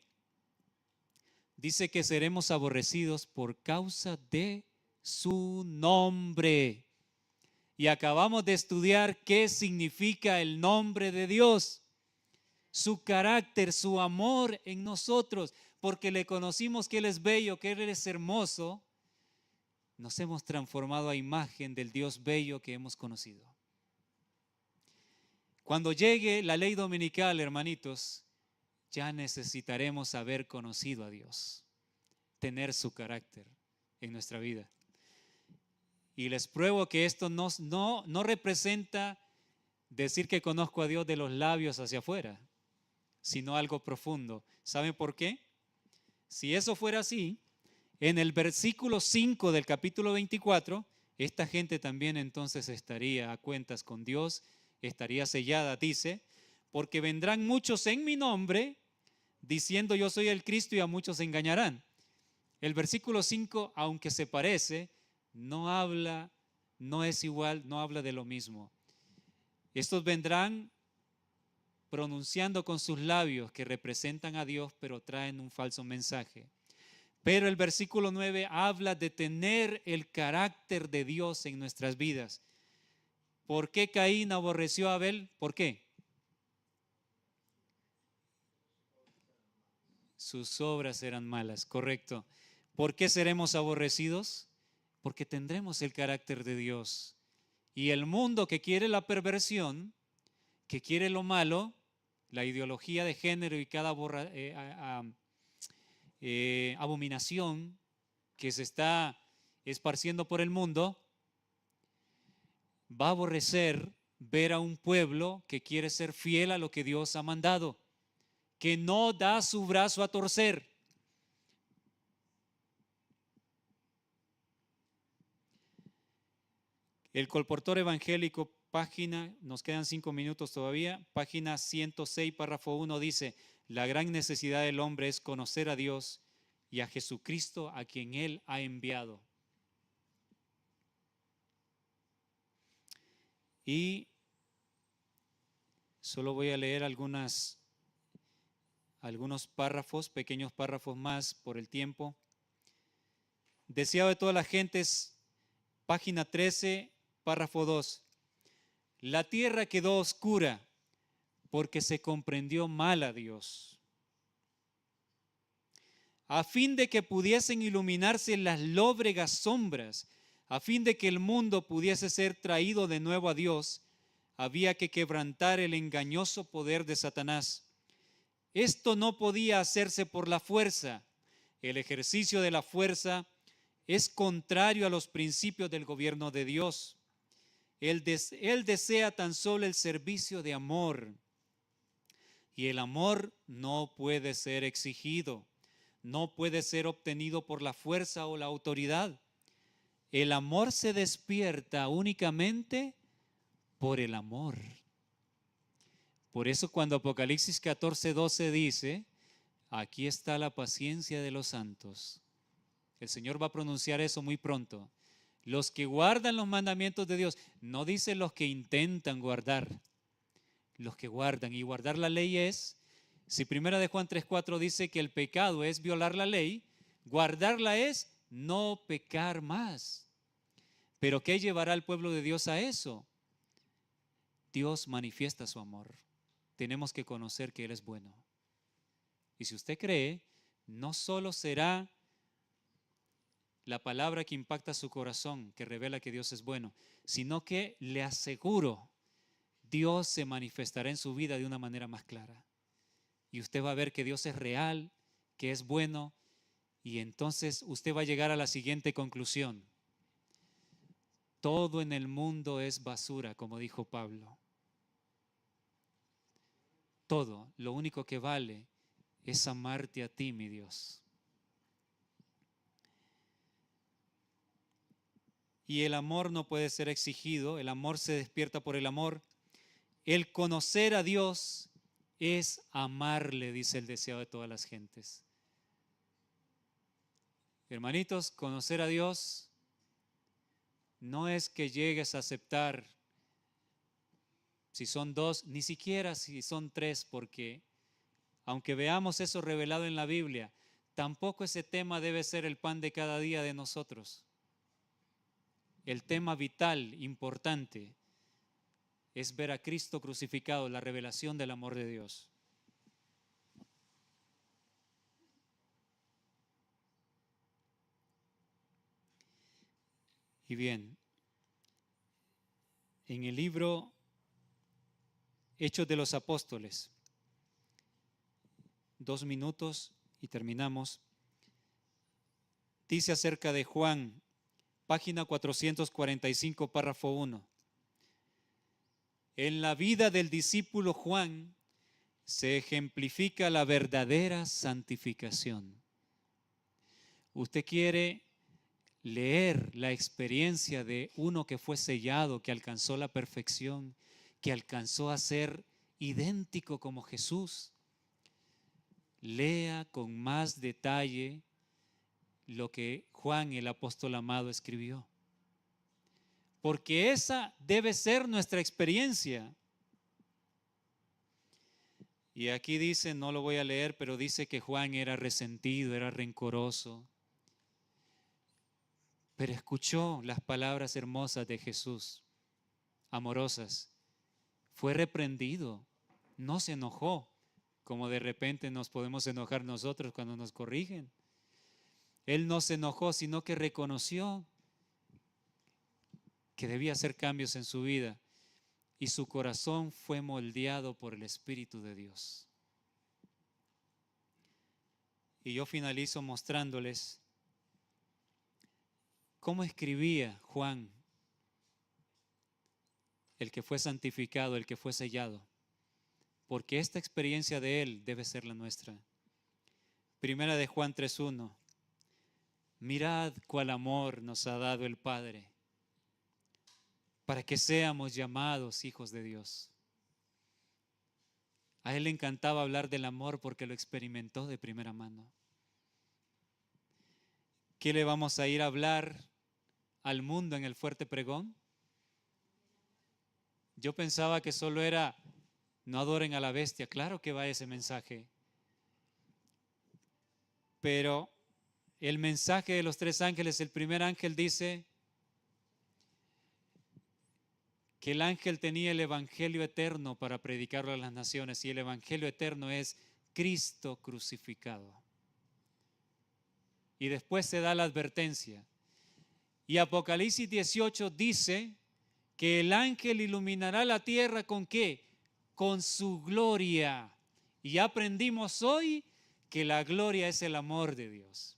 dice que seremos aborrecidos por causa de su nombre. Y acabamos de estudiar qué significa el nombre de Dios, su carácter, su amor en nosotros, porque le conocimos que Él es bello, que Él es hermoso. Nos hemos transformado a imagen del Dios bello que hemos conocido. Cuando llegue la ley dominical, hermanitos, ya necesitaremos haber conocido a Dios, tener su carácter en nuestra vida. Y les pruebo que esto no representa decir que conozco a Dios de los labios hacia afuera, sino algo profundo. ¿Saben por qué? Si eso fuera así, en el versículo 5 del capítulo 24, esta gente también entonces estaría a cuentas con Dios, estaría sellada, dice, porque vendrán muchos en mi nombre, diciendo yo soy el Cristo, y a muchos engañarán. El versículo 5, aunque se parece, no habla, no es igual, no habla de lo mismo. Estos vendrán pronunciando con sus labios que representan a Dios, pero traen un falso mensaje. Pero el versículo 9 habla de tener el carácter de Dios en nuestras vidas. ¿Por qué Caín aborreció a Abel? ¿Por qué? Sus obras eran malas, correcto. ¿Por qué seremos aborrecidos? Porque tendremos el carácter de Dios. Y el mundo que quiere la perversión, que quiere lo malo, la ideología de género y cada abominación que se está esparciendo por el mundo, va a aborrecer ver a un pueblo que quiere ser fiel a lo que Dios ha mandado, que no da su brazo a torcer. El colportor evangélico, página, nos quedan 5 minutos todavía, página 106, párrafo 1, dice: la gran necesidad del hombre es conocer a Dios y a Jesucristo, a quien Él ha enviado. Y solo voy a leer algunas algunos párrafos, pequeños párrafos más por el tiempo. Deseado de todas las gentes, página 13, párrafo 2. La tierra quedó oscura porque se comprendió mal a Dios, a fin de que pudiesen iluminarse las lóbregas sombras, a fin de que el mundo pudiese ser traído de nuevo a Dios, había que quebrantar el engañoso poder de Satanás. Esto no podía hacerse por la fuerza. El ejercicio de la fuerza es contrario a los principios del gobierno de Dios. Él desea tan solo el servicio de amor. Y el amor no puede ser exigido, no puede ser obtenido por la fuerza o la autoridad. El amor se despierta únicamente por el amor. Por eso cuando Apocalipsis 14:12 dice, aquí está la paciencia de los santos. El Señor va a pronunciar eso muy pronto. Los que guardan los mandamientos de Dios, no dice los que intentan guardar, los que guardan. Y guardar la ley es, si 1 de Juan 3:4 dice que el pecado es violar la ley, guardarla es no pecar más. ¿Pero qué llevará al pueblo de Dios a eso? Dios manifiesta su amor. Tenemos que conocer que Él es bueno. Y si usted cree, no solo será la palabra que impacta su corazón, que revela que Dios es bueno, sino que le aseguro, Dios se manifestará en su vida de una manera más clara. Y usted va a ver que Dios es real, que es bueno, y entonces usted va a llegar a la siguiente conclusión. Todo en el mundo es basura, como dijo Pablo. Todo, lo único que vale es amarte a ti, mi Dios. Y el amor no puede ser exigido, el amor se despierta por el amor. El conocer a Dios es amarle, dice el deseado de todas las gentes. Hermanitos, conocer a Dios no es que llegues a aceptar si son dos, ni siquiera si son tres, porque aunque veamos eso revelado en la Biblia, tampoco ese tema debe ser el pan de cada día de nosotros. El tema vital, importante, es ver a Cristo crucificado, la revelación del amor de Dios. Y bien, en el libro Hechos de los Apóstoles, 2 minutos y terminamos, dice acerca de Juan, página 445, párrafo 1. En la vida del discípulo Juan se ejemplifica la verdadera santificación. Usted quiere leer la experiencia de uno que fue sellado, que alcanzó la perfección, que alcanzó a ser idéntico como Jesús. Lea con más detalle lo que Juan, el apóstol amado, escribió. Porque esa debe ser nuestra experiencia. Y aquí dice, no lo voy a leer, pero dice que Juan era resentido, era rencoroso. Pero escuchó las palabras hermosas de Jesús, amorosas. Fue reprendido, no se enojó, como de repente nos podemos enojar nosotros cuando nos corrigen. Él no se enojó, sino que reconoció que debía hacer cambios en su vida y su corazón fue moldeado por el Espíritu de Dios. Y yo finalizo mostrándoles cómo escribía Juan, el que fue santificado, el que fue sellado, porque esta experiencia de él debe ser la nuestra. Primera de Juan 3:1. Mirad cuál amor nos ha dado el Padre, para que seamos llamados hijos de Dios. A él le encantaba hablar del amor porque lo experimentó de primera mano. ¿Qué le vamos a ir a hablar al mundo en el fuerte pregón? Yo pensaba que solo era no adoren a la bestia. Claro que va ese mensaje, Pero el mensaje de los tres ángeles, el primer ángel dice que el ángel tenía el evangelio eterno para predicarlo a las naciones, y el evangelio eterno es Cristo crucificado. Y después se da la advertencia. Y Apocalipsis 18 dice que el ángel iluminará la tierra ¿con qué? Con su gloria. Y aprendimos hoy que la gloria es el amor de Dios.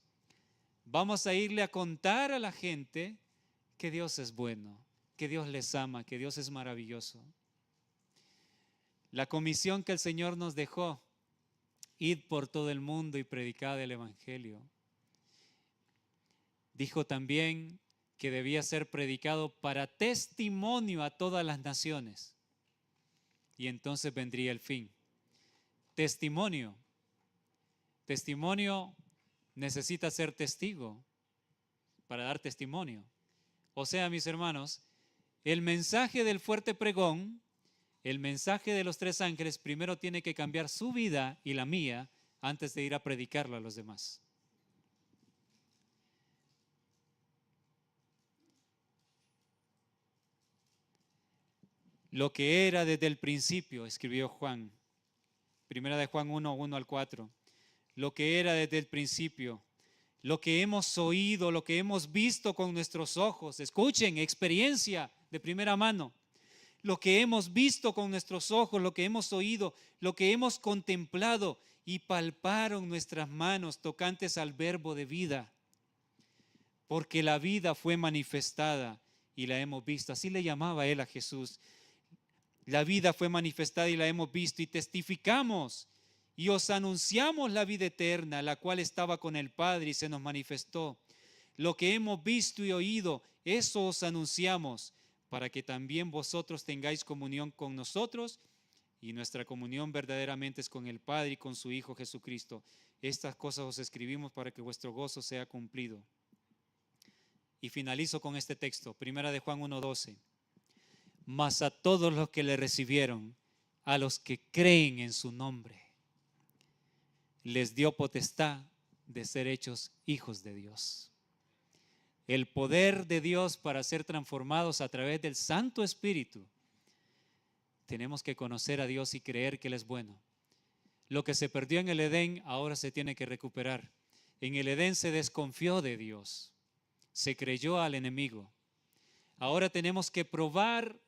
Vamos a irle a contar a la gente que Dios es bueno, que Dios les ama, que Dios es maravilloso. La comisión que el Señor nos dejó, id por todo el mundo y predicad el evangelio. Dijo también que debía ser predicado para testimonio a todas las naciones. Y entonces vendría el fin. Testimonio. Testimonio necesita ser testigo para dar testimonio. O sea, mis hermanos, el mensaje del fuerte pregón, el mensaje de los tres ángeles, primero tiene que cambiar su vida y la mía antes de ir a predicarlo a los demás. Lo que era desde el principio, escribió Juan, primera de Juan 1, 1 al 4. Lo que era desde el principio, lo que hemos oído, lo que hemos visto con nuestros ojos. Escuchen, experiencia de primera mano. Lo que hemos visto con nuestros ojos, lo que hemos oído, lo que hemos contemplado y palparon nuestras manos tocantes al verbo de vida. Porque la vida fue manifestada y la hemos visto. Así le llamaba él a Jesús. La vida fue manifestada y la hemos visto y testificamos y os anunciamos la vida eterna, la cual estaba con el Padre y se nos manifestó. Lo que hemos visto y oído, eso os anunciamos, para que también vosotros tengáis comunión con nosotros, y nuestra comunión verdaderamente es con el Padre y con su Hijo Jesucristo. Estas cosas os escribimos para que vuestro gozo sea cumplido. Y finalizo con este texto, primera de Juan 1:12. Mas a todos los que le recibieron, a los que creen en su nombre, les dio potestad de ser hechos hijos de Dios. El poder de Dios para ser transformados a través del Santo Espíritu. Tenemos que conocer a Dios y creer que Él es bueno. Lo que se perdió en el Edén ahora se tiene que recuperar. En el Edén se desconfió de Dios, se creyó al enemigo. Ahora tenemos que probar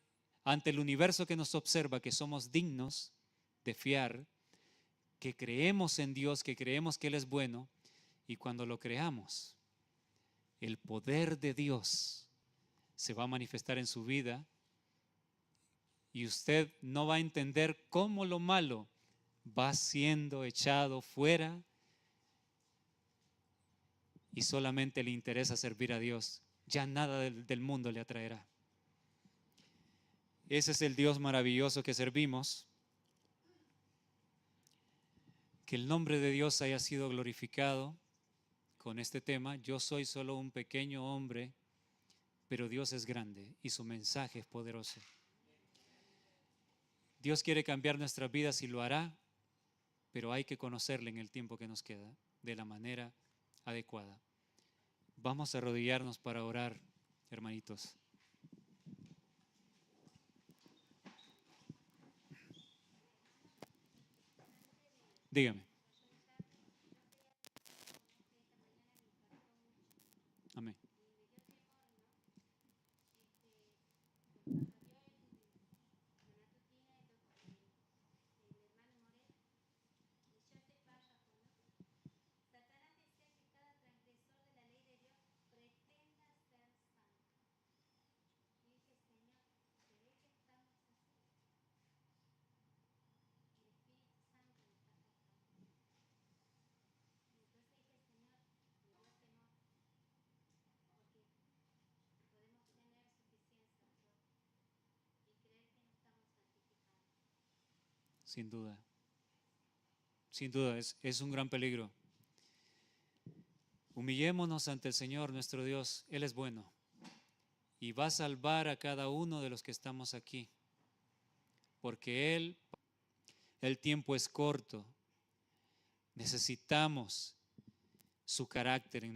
ante el universo que nos observa que somos dignos de fiar, que creemos en Dios, que creemos que Él es bueno, y cuando lo creamos, el poder de Dios se va a manifestar en su vida y usted no va a entender cómo lo malo va siendo echado fuera y solamente le interesa servir a Dios. Ya nada del mundo le atraerá. Ese es el Dios maravilloso que servimos. Que el nombre de Dios haya sido glorificado con este tema. Yo soy solo un pequeño hombre, pero Dios es grande y su mensaje es poderoso. Dios quiere cambiar nuestras vidas y lo hará, pero hay que conocerle en el tiempo que nos queda de la manera adecuada. Vamos a arrodillarnos para orar, hermanitos. Dígame. Amén. Sin duda. Sin duda, es un gran peligro. Humillémonos ante el Señor, nuestro Dios. Él es bueno y va a salvar a cada uno de los que estamos aquí, porque el tiempo es corto. Necesitamos su carácter en